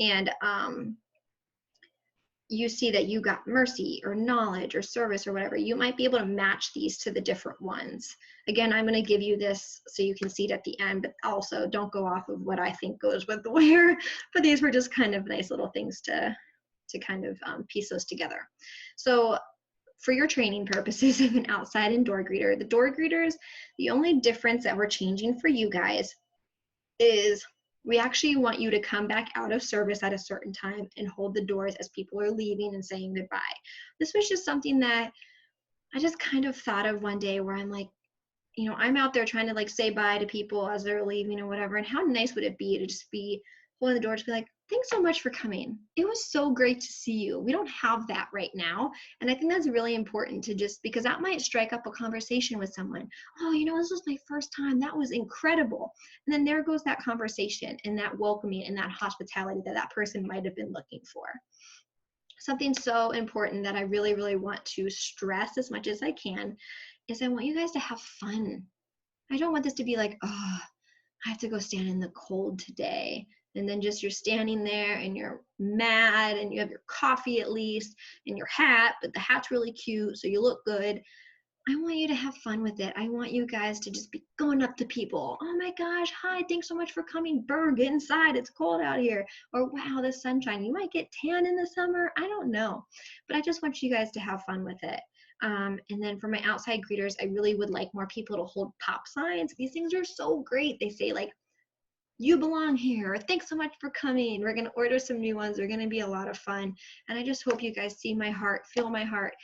and you see that you got mercy or knowledge or service or whatever, you might be able to match these to the different ones. Again, I'm going to give you this so you can see it at the end, but also don't go off of what I think goes with where, but these were just kind of nice little things to kind of piece those together. So for your training purposes of an outside and door greeter. The door greeters, the only difference that we're changing for you guys is we actually want you to come back out of service at a certain time and hold the doors as people are leaving and saying goodbye. This was just something that I just kind of thought of one day where I'm like, you know, I'm out there trying to like say bye to people as they're leaving or whatever. And how nice would it be to just be holding the door to be like, thanks so much for coming. It was so great to see you. We don't have that right now. And I think that's really important to just, because that might strike up a conversation with someone. Oh, you know, this was my first time. That was incredible. And then there goes that conversation and that welcoming and that hospitality that that person might have been looking for. Something so important that I really, really want to stress as much as I can is I want you guys to have fun. I don't want this to be like, oh, I have to go stand in the cold today. And then just you're standing there and you're mad and you have your coffee at least and your hat, but the hat's really cute, so you look good. I want you to have fun with it. I want you guys to just be going up to people. Oh my gosh, hi, thanks so much for coming. Berg, get inside. It's cold out here. Or wow, the sunshine. You might get tan in the summer. I don't know. But I just want you guys to have fun with it. And then for my outside greeters, I really would like more people to hold pop signs. These things are so great. They say like, you belong here, or thanks so much for coming. We're going to order some new ones. They're going to be a lot of fun. And I just hope you guys see my heart, feel my heart,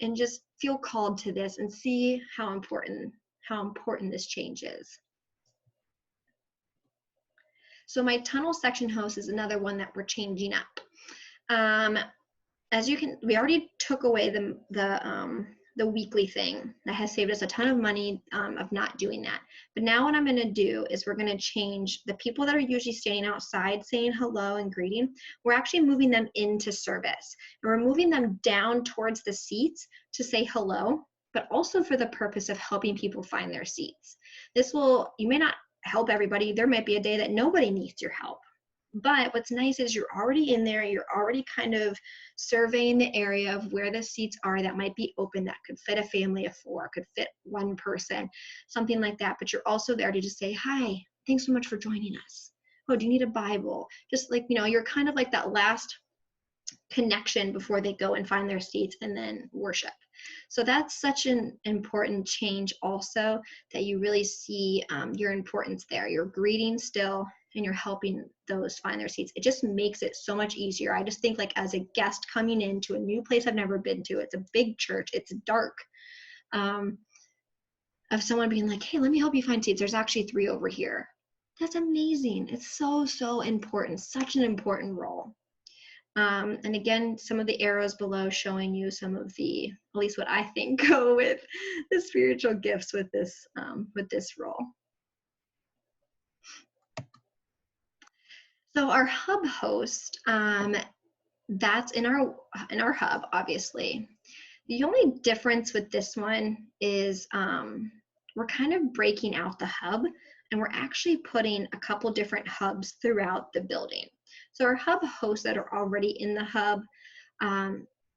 and just feel called to this and see how important this change is. So my tunnel section host is another one that we're changing up. As you can, we already took away the weekly thing that has saved us a ton of money of not doing that. But now what I'm going to do is we're going to change the people that are usually standing outside saying hello and greeting. We're actually moving them into service. And we're moving them down towards the seats to say hello, but also for the purpose of helping people find their seats. This will, you may not help everybody. There might be a day that nobody needs your help. But what's nice is you're already in there, you're already kind of surveying the area of where the seats are that might be open, that could fit a family of 4, could fit one person, something like that. But you're also there to just say, hi, thanks so much for joining us. Oh, do you need a Bible? Just like, you know, you're kind of like that last connection before they go and find their seats and then worship. So that's such an important change also, that you really see your importance there. You're greeting still, and you're helping those find their seats. It just makes it so much easier. I just think like as a guest coming into a new place I've never been to, it's a big church, it's dark, of someone being like, hey, let me help you find seats. There's actually 3 over here. That's amazing. It's so, so important, such an important role. And again, some of the arrows below showing you some of the, at least what I think, go with the spiritual gifts with this role. So our hub host, that's in our hub, obviously. The only difference with this one is we're kind of breaking out the hub, and we're actually putting a couple different hubs throughout the building. So our hub hosts that are already in the hub,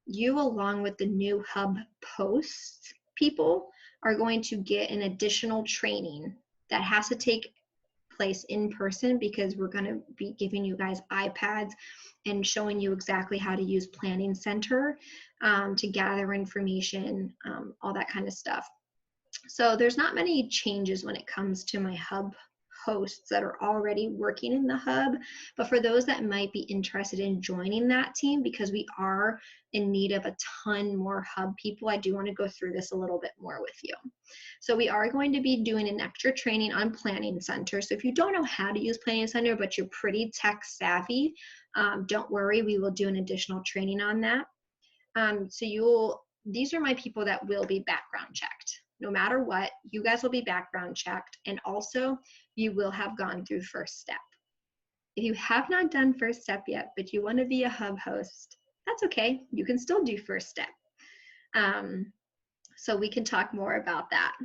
you along with the new hub posts people are going to get an additional training that has to take place in person, because we're going to be giving you guys iPads and showing you exactly how to use Planning Center to gather information, all that kind of stuff. So there's not many changes when it comes to my hub hosts that are already working in the hub, but for those that might be interested in joining that team, because we are in need of a ton more hub people, I do want to go through this a little bit more with you. So we are going to be doing an extra training on Planning Center. So if you don't know how to use Planning Center, but you're pretty tech savvy, don't worry, we will do an additional training on that. These are my people that will be background checked. No matter what, you guys will be background checked, and also you will have gone through first step. If you have not done first step yet, but you want to be a hub host, that's okay. You can still do first step. So we can talk more about that.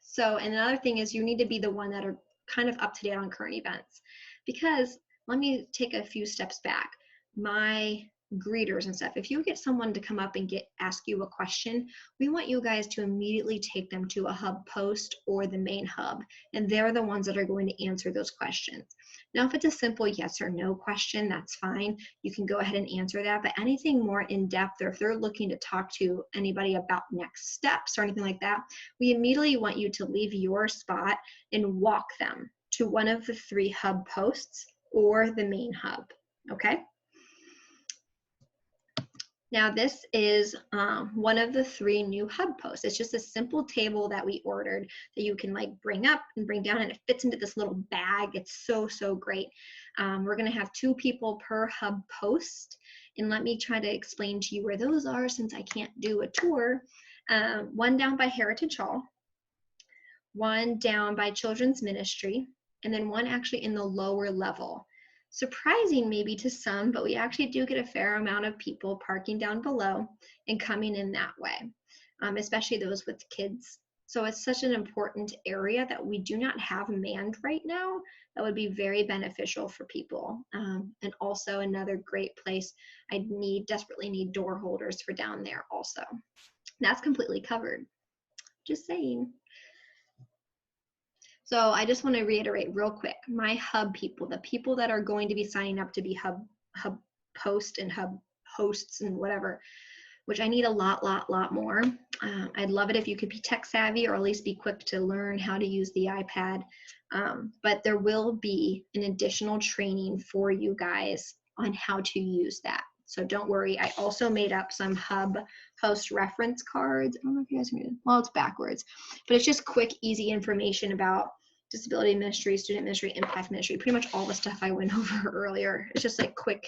So, and another thing is you need to be the one that are kind of up to date on current events, because let me take a few steps back. My greeters and stuff, if you get someone to come up and ask you a question, we want you guys to immediately take them to a hub post or the main hub, and they're the ones that are going to answer those questions. Now, if it's a simple yes or no question, that's fine. You can go ahead and answer that. But anything more in depth, or if they're looking to talk to anybody about next steps or anything like that, we immediately want you to leave your spot and walk them to one of the 3 hub posts or the main hub, okay? Now this is one of the 3 new hub posts. It's just a simple table that we ordered that you can like bring up and bring down, and it fits into this little bag. It's so great. We're gonna have 2 people per hub post, and let me try to explain to you where those are since I can't do a tour. One down by Heritage Hall, one down by Children's Ministry, and then one actually in the lower level. Surprising maybe to some, but we actually do get a fair amount of people parking down below and coming in that way, especially those with kids. So it's such an important area that we do not have manned right now. That would be very beneficial for people. And also another great place, I desperately need door holders for down there also. That's completely covered, just saying. So I just want to reiterate real quick, my hub people, the people that are going to be signing up to be hub post and hub hosts and whatever, which I need a lot more. I'd love it if you could be tech savvy or at least be quick to learn how to use the iPad. But there will be an additional training for you guys on how to use that. So don't worry. I also made up some hub post reference cards. I don't know if you guys can read it. Well, it's backwards, but it's just quick, easy information about disability ministry, student ministry, impact ministry, pretty much all the stuff I went over earlier. It's just like quick,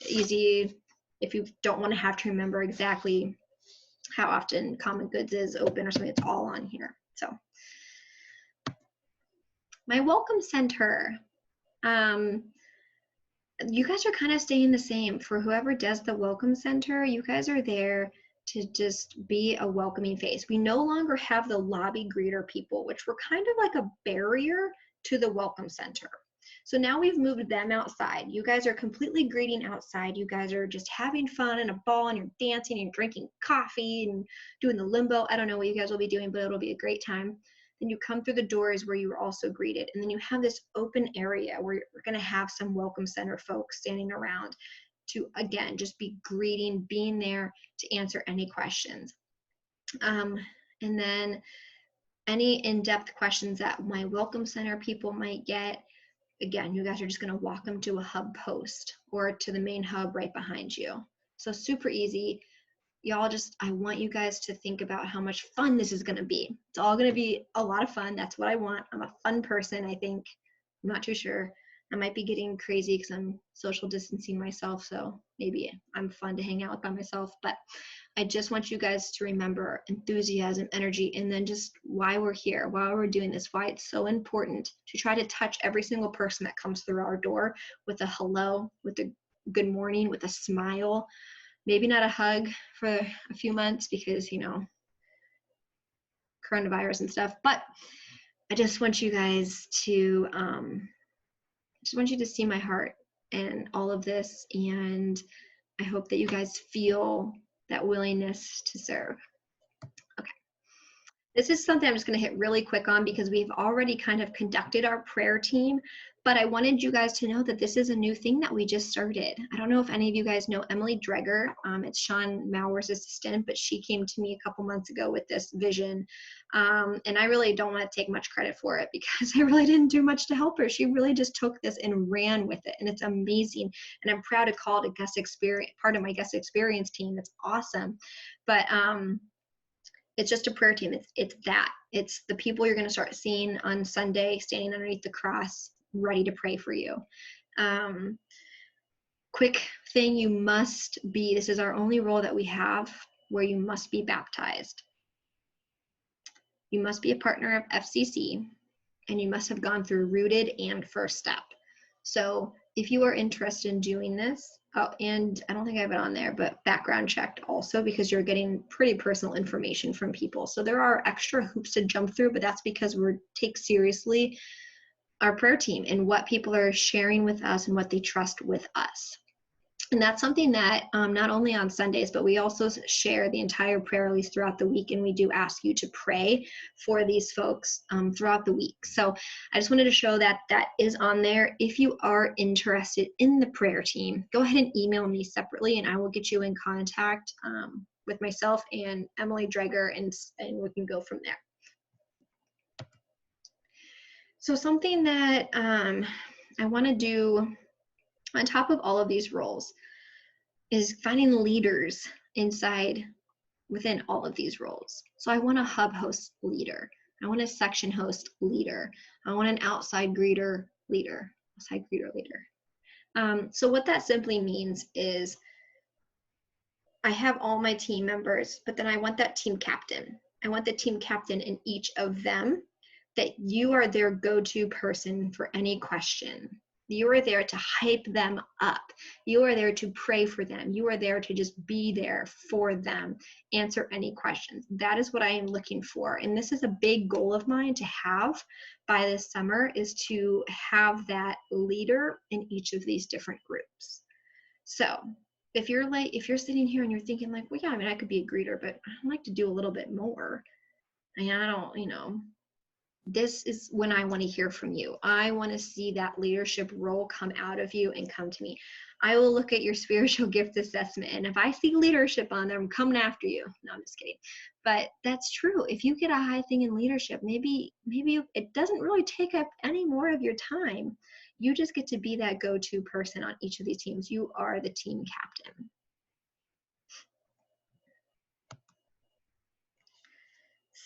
easy, if you don't want to have to remember exactly how often Common Goods is open or something, it's all on here. So my welcome center, you guys are kind of staying the same. For whoever does the welcome center, you guys are there to just be a welcoming face. We no longer have the lobby greeter people, which were kind of like a barrier to the welcome center. So now we've moved them outside. You guys are completely greeting outside. You guys are just having fun and a ball, and you're dancing and drinking coffee and doing the limbo. I don't know what you guys will be doing, but it'll be a great time. Then you come through the doors where you are also greeted. And then you have this open area where you're gonna have some welcome center folks standing around to, again, just be greeting, being there to answer any questions. And then any in-depth questions that my welcome center people might get, again, you guys are just gonna walk them to a hub post or to the main hub right behind you. So super easy. Y'all I want you guys to think about how much fun this is gonna be. It's all gonna be a lot of fun. That's what I want. I'm a fun person, I think. I'm not too sure. I might be getting crazy because I'm social distancing myself, so maybe I'm fun to hang out with by myself, but I just want you guys to remember enthusiasm, energy, and then just why we're here, why we're doing this, why it's so important to try to touch every single person that comes through our door with a hello, with a good morning, with a smile. Maybe not a hug for a few months because, you know, coronavirus and stuff, but I just want you guys to, just want you to see my heart and all of this, and I hope that you guys feel that willingness to serve. Okay. This is something I'm just going to hit really quick on because we've already kind of conducted our prayer team, but I wanted you guys to know that this is a new thing that we just started. I don't know if any of you guys know Emily Dreger. It's Sean Mauer's assistant, but she came to me a couple months ago with this vision. And I really don't want to take much credit for it because I really didn't do much to help her. She really just took this and ran with it, and it's amazing. And I'm proud to call it a guest experience, part of my guest experience team. It's awesome. But it's just a prayer team. It's the people you're going to start seeing on Sunday standing underneath the cross, ready to pray for you. Quick thing, you must be, this is our only role that we have where you must be baptized. You must be a partner of FCC, and you must have gone through Rooted and First Step. So if you are interested in doing this, oh, and I don't think I have it on there, but background checked also, because you're getting pretty personal information from people. So there are extra hoops to jump through, but that's because we take seriously our prayer team and what people are sharing with us and what they trust with us. And that's something that not only on Sundays, but we also share the entire prayer release throughout the week. And we do ask you to pray for these folks throughout the week. So I just wanted to show that that is on there. If you are interested in the prayer team, go ahead and email me separately and I will get you in contact with myself and Emily Dreger, and we can go from there. So something that I want to do on top of all of these roles is finding leaders within all of these roles. So I want a hub host leader. I want a section host leader. I want an outside greeter leader. So what that simply means is I have all my team members, but then I want that team captain. I want the team captain in each of them, that you are their go-to person for any question. You are there to hype them up. You are there to pray for them. You are there to just be there for them, answer any questions. That is what I am looking for. And this is a big goal of mine to have by this summer, is to have that leader in each of these different groups. So if you're sitting here and you're thinking like, well, yeah, I mean, I could be a greeter, but I'd like to do a little bit more. And I don't, this is when I want to hear from you. I want to see that leadership role come out of you and come to me. I will look at your spiritual gift assessment, and if I see leadership on there, I'm coming after you. No, I'm just kidding. But that's true. If you get a high thing in leadership, maybe it doesn't really take up any more of your time. You just get to be that go-to person on each of these teams. You are the team captain.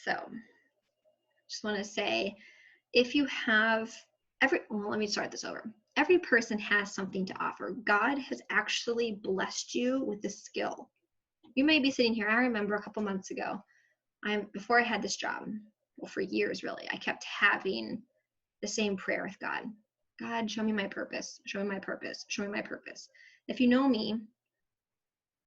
So just want to say, if you have let me start this over. Every person has something to offer. God has actually blessed you with a skill. You may be sitting here. I remember a couple months ago, before I had this job, well, for years really, I kept having the same prayer with God. God, show me my purpose. Show me my purpose. Show me my purpose. If you know me,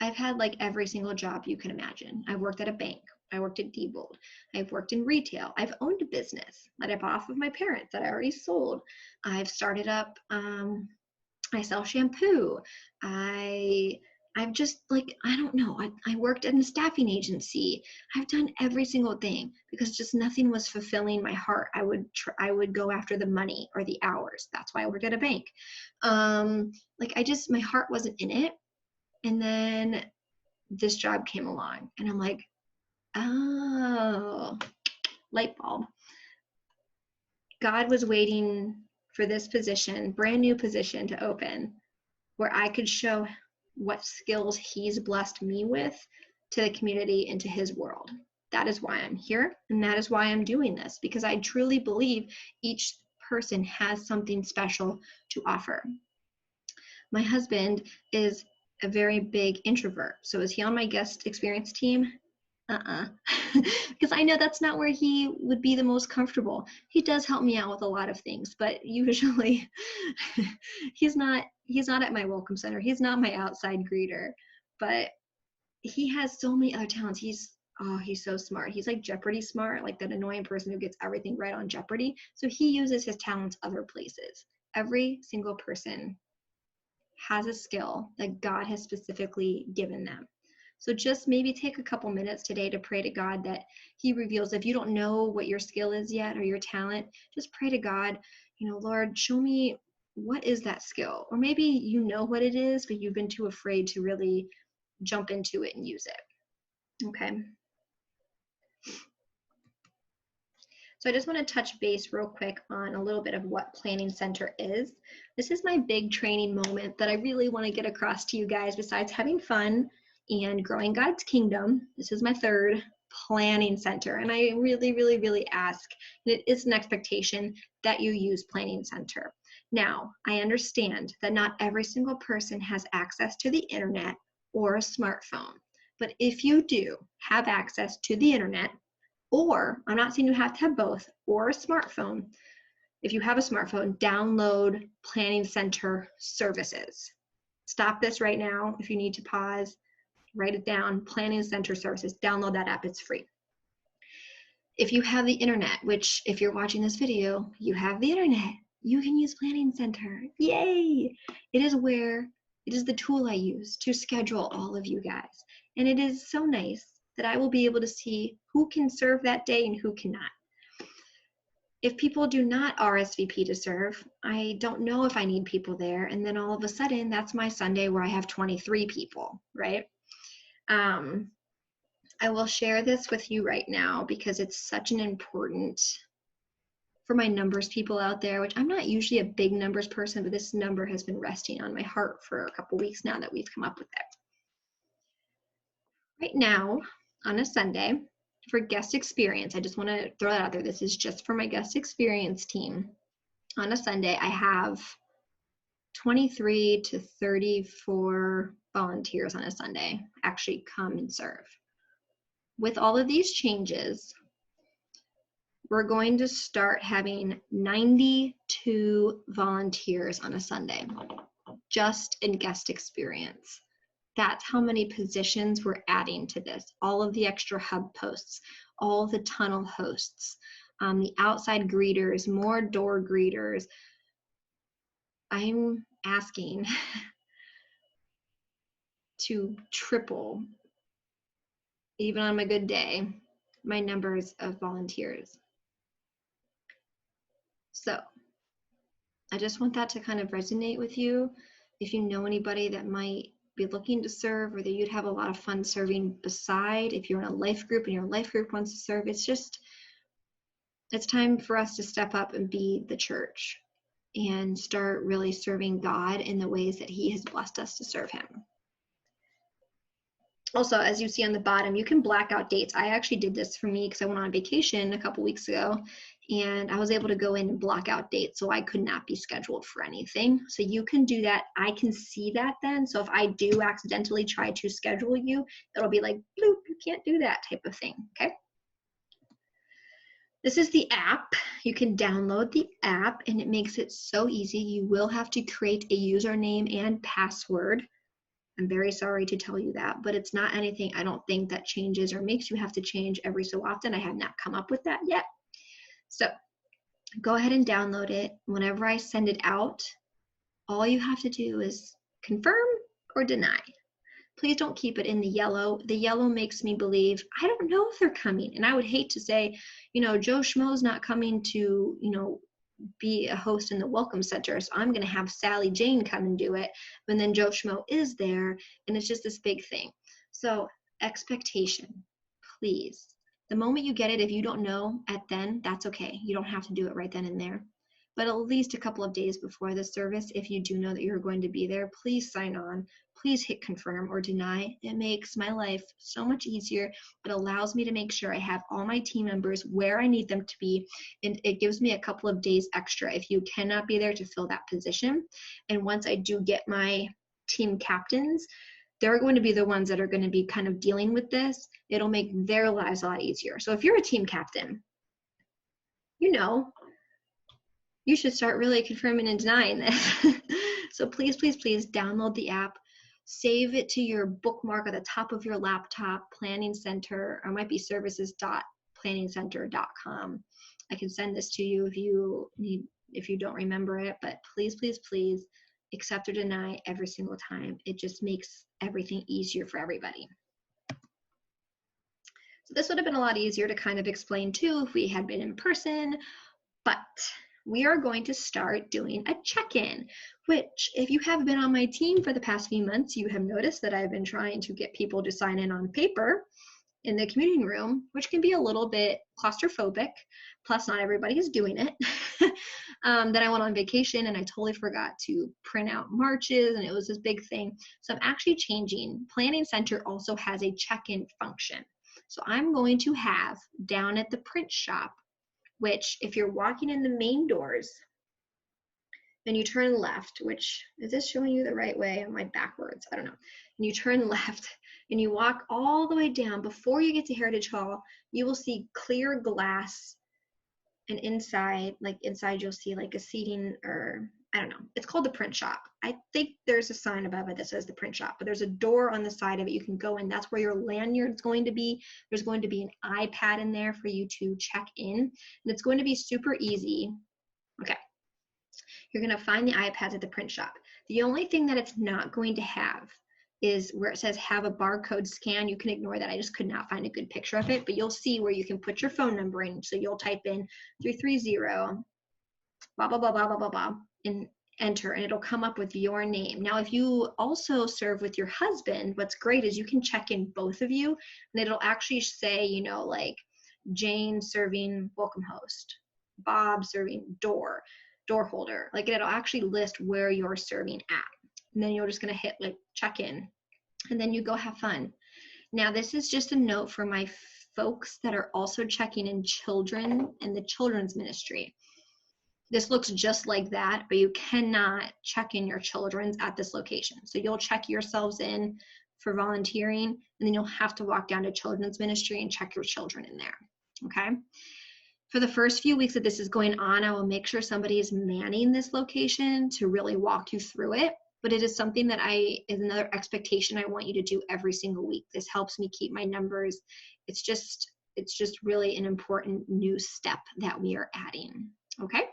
I've had like every single job you can imagine. I've worked at a bank. I worked at Diebold. I've worked in retail. I've owned a business that I bought off of my parents that I already sold. I've started up, I sell shampoo. I've just like, I don't know. I worked in a staffing agency. I've done every single thing because just nothing was fulfilling my heart. I would go after the money or the hours. That's why I worked at a bank. My heart wasn't in it. And then this job came along and I'm like, oh, light bulb. God was waiting for this position, brand new position to open, where I could show what skills he's blessed me with to the community and to his world. That is why I'm here, and that is why I'm doing this, because I truly believe each person has something special to offer. My husband is a very big introvert. So is he on my guest experience team? Because I know that's not where he would be the most comfortable. He does help me out with a lot of things, but usually he's not at my welcome center. He's not my outside greeter, but he has so many other talents. He's so smart. He's like Jeopardy smart, like that annoying person who gets everything right on Jeopardy. So he uses his talents other places. Every single person has a skill that God has specifically given them. So just maybe take a couple minutes today to pray to God that he reveals. If you don't know what your skill is yet or your talent, just pray to God, Lord, show me, what is that skill? Or maybe you know what it is, but you've been too afraid to really jump into it and use it. Okay. So I just want to touch base real quick on a little bit of what Planning Center is. This is my big training moment that I really want to get across to you guys. Besides having fun and growing God's kingdom, this is my third Planning Center. And I really, really, really ask, and it is an expectation, that you use Planning Center. Now, I understand that not every single person has access to the internet or a smartphone. But if you do have access to the internet, or I'm not saying you have to have both, or a smartphone, if you have a smartphone, download Planning Center services. Stop this right now. If you need to pause, write it down. Planning Center services. Download that app. It's free. If you have the internet, which if you're watching this video, you have the internet, you can use Planning Center. Yay! It is where It is the tool I use to schedule all of you guys. And it is so nice that I will be able to see who can serve that day and who cannot. If people do not RSVP to serve, I don't know if I need people there. And then all of a sudden, that's my Sunday where I have 23 people, right? I will share this with you right now because it's such an important, for my numbers people out there, which I'm not usually a big numbers person, but this number has been resting on my heart for a couple weeks now that we've come up with it. Right now, on a Sunday, for guest experience, I just want to throw that out there. This is just for my guest experience team. On a Sunday, I have 23 to 34 volunteers on a Sunday actually come and serve. With all of these changes, we're going to start having 92 volunteers on a Sunday, just in guest experience. That's how many positions we're adding to this. All of the extra hub posts, all the tunnel hosts, the outside greeters, more door greeters. I'm asking to triple, even on my good day, my numbers of volunteers. So I just want that to kind of resonate with you. If you know anybody that might be looking to serve, or that you'd have a lot of fun serving beside, if you're in a life group and your life group wants to serve, it's time for us to step up and be the church and start really serving God in the ways that He has blessed us to serve Him. Also, as you see on the bottom, you can black out dates. I actually did this for me because I went on vacation a couple weeks ago, and I was able to go in and block out dates so I could not be scheduled for anything. So you can do that. I can see that then. So if I do accidentally try to schedule you, it'll be like, bloop, you can't do that type of thing, okay? This is the app. You can download the app, and it makes it so easy. You will have to create a username and password. I'm very sorry to tell you that, but it's not anything I don't think that changes or makes you have to change every so often. I have not come up with that yet. So go ahead and download it. Whenever I send it out, all you have to do is confirm or deny. Please don't keep it in the yellow. The yellow makes me believe, I don't know if they're coming. And I would hate to say, Joe Schmo's not coming to, be a host in the Welcome Center, so I'm going to have Sally Jane come and do it, and then Joe Schmo is there, and it's just this big thing. So expectation, please. The moment you get it, if you don't know then, that's okay. You don't have to do it right then and there. But at least a couple of days before the service, if you do know that you're going to be there, please sign on. Please hit confirm or deny. It makes my life so much easier. It allows me to make sure I have all my team members where I need them to be, and it gives me a couple of days extra if you cannot be there to fill that position. And once I do get my team captains, they're going to be the ones that are going to be kind of dealing with this. It'll make their lives a lot easier. So if you're a team captain, you should start really confirming and denying this. So please, please, please download the app, save it to your bookmark at the top of your laptop, Planning Center, or it might be services.planningcenter.com. I can send this to you if you don't remember it, but please, please, please accept or deny every single time. It just makes everything easier for everybody. So this would have been a lot easier to kind of explain too if we had been in person, but we are going to start doing a check-in, which if you have been on my team for the past few months, you have noticed that I've been trying to get people to sign in on paper in the commuting room, which can be a little bit claustrophobic, plus not everybody is doing it. Then I went on vacation and I totally forgot to print out marches, and it was this big thing. So I'm actually changing. Planning Center also has a check-in function. So I'm going to have down at the print shop, which if you're walking in the main doors and you turn left, which is this showing you the right way? Am I backwards? I don't know. And you turn left and you walk all the way down before you get to Heritage Hall, you will see clear glass, and inside you'll see like a seating, or I don't know. It's called the print shop. I think there's a sign above it that says the print shop, but there's a door on the side of it you can go in. That's where your lanyard's going to be. There's going to be an iPad in there for you to check in, and it's going to be super easy. Okay. You're going to find the iPads at the print shop. The only thing that it's not going to have is where it says have a barcode scan. You can ignore that. I just could not find a good picture of it, but you'll see where you can put your phone number in. So you'll type in 330, blah, blah, blah, blah, blah, blah, blah, and enter, and it'll come up with your name. Now, if you also serve with your husband, what's great is you can check in both of you, and it'll actually say, you know, like Jane serving welcome host, Bob serving door holder. Like it'll actually list where you're serving at. And then you're just going to hit like check in, and then you go have fun. Now, this is just a note for my folks that are also checking in children and the children's ministry. This looks just like that, but you cannot check in your children's at this location. So you'll check yourselves in for volunteering, and then you'll have to walk down to children's ministry and check your children in there, okay? For the first few weeks that this is going on, I will make sure somebody is manning this location to really walk you through it, but it is something that is another expectation I want you to do every single week. This helps me keep my numbers. It's just really an important new step that we are adding, okay?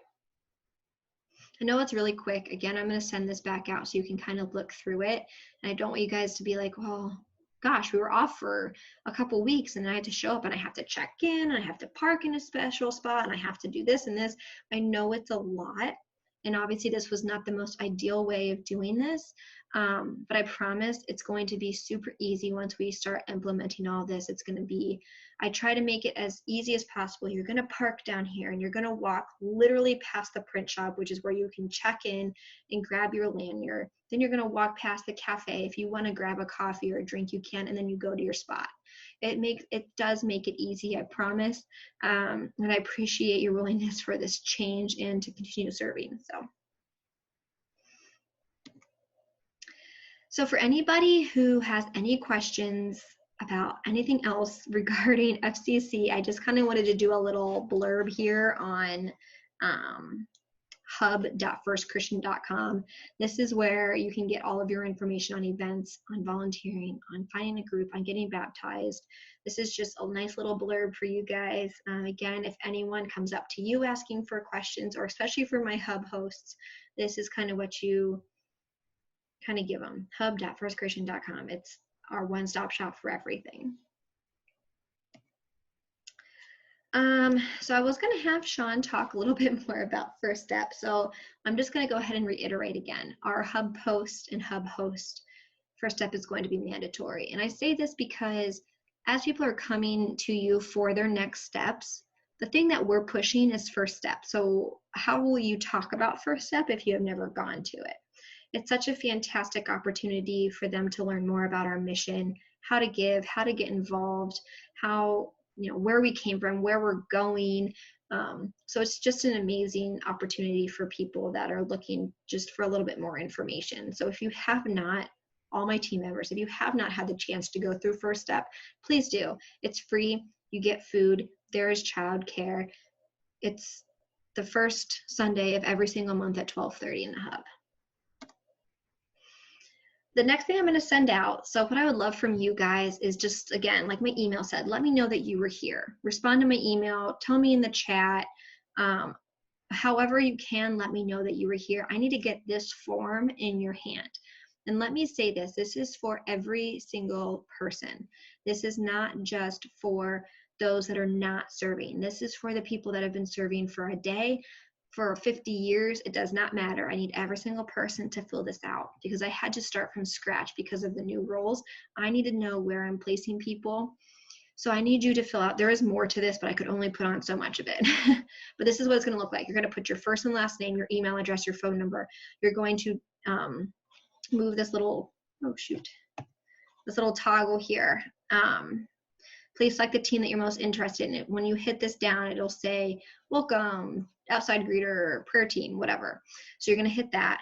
I know it's really quick. Again, I'm going to send this back out so you can kind of look through it. And I don't want you guys to be like, well, gosh, we were off for a couple weeks and I had to show up and I have to check in and I have to park in a special spot and I have to do this and this. I know it's a lot. And obviously this was not the most ideal way of doing this. But I promise it's going to be super easy once we start implementing all this. It's going to be, I try to make it as easy as possible. You're going to park down here and you're going to walk literally past the print shop, which is where you can check in and grab your lanyard. Then you're going to walk past the cafe. If you want to grab a coffee or a drink, you can, and then you go to your spot. It does make it easy, I promise. And I appreciate your willingness for this change and to continue serving. So for anybody who has any questions about anything else regarding FCC, I just kind of wanted to do a little blurb here on hub.firstchristian.com. This is where you can get all of your information on events, on volunteering, on finding a group, on getting baptized. This is just a nice little blurb for you guys. Again, if anyone comes up to you asking for questions, or especially for my hub hosts, this is kind of what you kind of give them. hub.firstchristian.com. It's our one-stop shop for everything. So I was going to have Sean talk a little bit more about First Step. So I'm just going to go ahead and reiterate again. Our hub post and hub host, First Step is going to be mandatory. And I say this because as people are coming to you for their next steps, the thing that we're pushing is First Step. So how will you talk about First Step if you have never gone to it? It's such a fantastic opportunity for them to learn more about our mission, how to give, how to get involved, how, you know, where we came from, where we're going. So it's just an amazing opportunity for people that are looking just for a little bit more information. So if you have not, all my team members, if you have not had the chance to go through First Step, please do. It's free. You get food. There is childcare. It's the first Sunday of every single month at 12:30 in the hub. The next thing I'm going to send out, so what I would love from you guys is just, again, like my email said, let me know that you were here. Respond to my email, tell me in the chat, however you can, let me know that you were here. I need to get this form in your hand. And let me say this is for every single person. This is not just for those that are not serving. This is for the people that have been serving for a day, for 50 years. It does not matter. I need every single person to fill this out because I had to start from scratch because of the new roles. I need to know where I'm placing people. So I need you to fill out, there is more to this, but I could only put on so much of it. But this is what it's going to look like. You're going to put your first and last name, your email address, your phone number. You're going to move this little, this little toggle here. Please select the team that you're most interested in. When you hit this down, it'll say, welcome, outside greeter, prayer team, whatever. So you're going to hit that.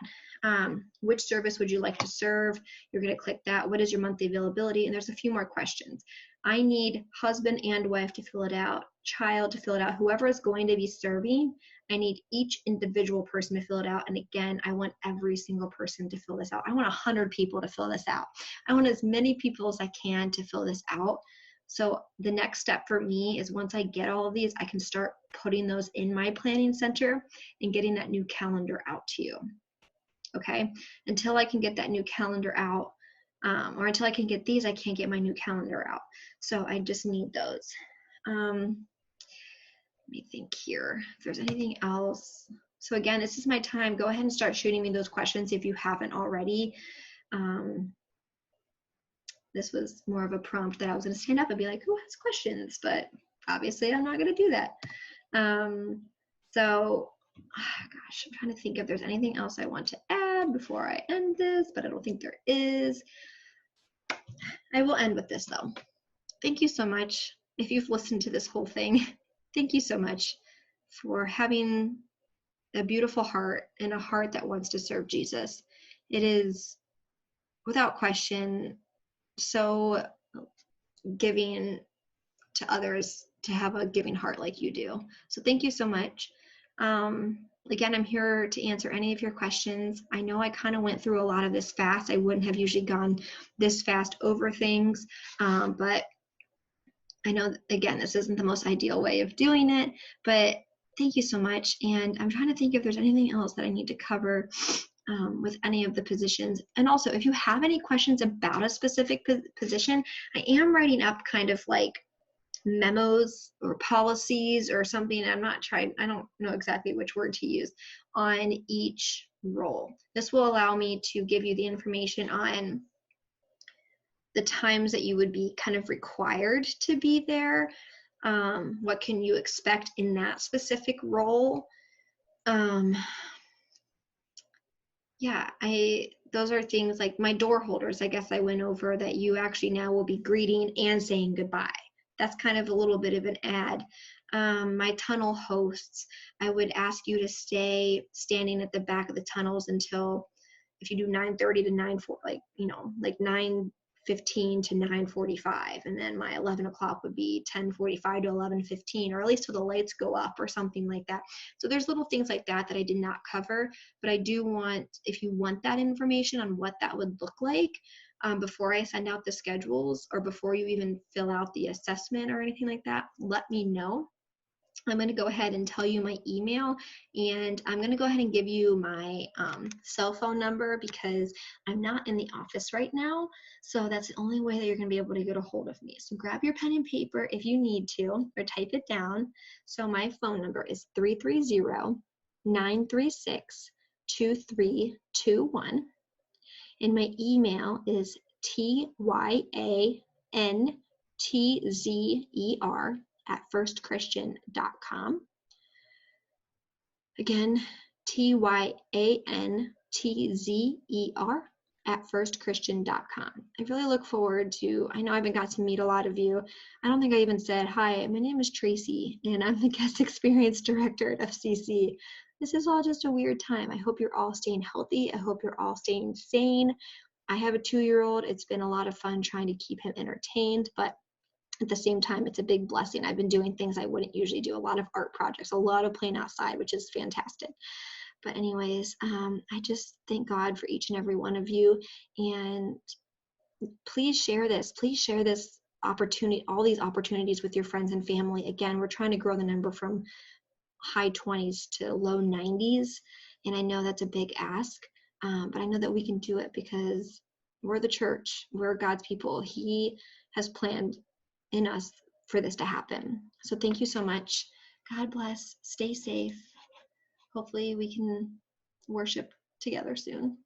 Which service would you like to serve? You're going to click that. What is your monthly availability? And there's a few more questions. I need husband and wife to fill it out, child to fill it out, whoever is going to be serving. I need each individual person to fill it out. And again, I want every single person to fill this out. I want 100 people to fill this out. I want as many people as I can to fill this out. So the next step for me is once I get all of these, I can start putting those in my planning center and getting that new calendar out to you. okay? Until I can get that new calendar out, or until I can get these, I can't get my new calendar out. So I just need those. Let me think here if there's anything else. So again, this is my time. Go ahead and start shooting me those questions if you haven't already. This was more of a prompt that I was going to stand up and be like, who has questions? But obviously I'm not going to do that. Gosh, I'm trying to think if there's anything else I want to add before I end this, but I don't think there is. I will end with this though. Thank you so much. If you've listened to this whole thing, thank you so much for having a beautiful heart and a heart that wants to serve Jesus. It is, without question, so giving to others to have a giving heart like you do. So thank you so much. Again, I'm here to answer any of your questions. I know I kind of went through a lot of this fast. I wouldn't have usually gone this fast over things, but I know, again, this isn't the most ideal way of doing it, but thank you so much. And I'm trying to think if there's anything else that I need to cover with any of the positions. And also, if you have any questions about a specific position, I am writing up kind of like memos or policies or something. I don't know exactly which word to use on each role. This will allow me to give you the information on the times that you would be kind of required to be there. What can you expect in that specific role? Those are things like my door holders, I guess I went over, that you actually now will be greeting and saying goodbye. That's kind of a little bit of an ad. My tunnel hosts, I would ask you to stay standing at the back of the tunnels until, if you do 9:30 to 9:15 to 9:45, and then my 11 o'clock would be 10:45 to 11:15, or at least till the lights go up or something like that. So there's little things like that that I did not cover, but I do want, if you want that information on what that would look like, before I send out the schedules or before you even fill out the assessment or anything like that, let me know. I'm going to go ahead and tell you my email, and I'm going to go ahead and give you my cell phone number because I'm not in the office right now. So that's the only way that you're going to be able to get a hold of me. So grab your pen and paper if you need to, or type it down. So my phone number is 330-936-2321. And my email is tyantzzer@firstchristian.com. Again, tyantzzer@firstchristian.com. I really look forward to, I know I haven't got to meet a lot of you. I don't think I even said, hi, my name is Tracy, and I'm the Guest Experience Director at FCC. This is all just a weird time. I hope you're all staying healthy. I hope you're all staying sane. I have a 2-year-old. It's been a lot of fun trying to keep him entertained, but at the same time, it's a big blessing. I've been doing things I wouldn't usually do, a lot of art projects, a lot of playing outside, which is fantastic. But anyways, I just thank God for each and every one of you. And please share this. Please share this opportunity, all these opportunities with your friends and family. Again, we're trying to grow the number from high 20s to low 90s. And I know that's a big ask, but I know that we can do it because we're the church. We're God's people. He has planned in us for this to happen. So thank you so much. God bless. Stay safe. Hopefully we can worship together soon.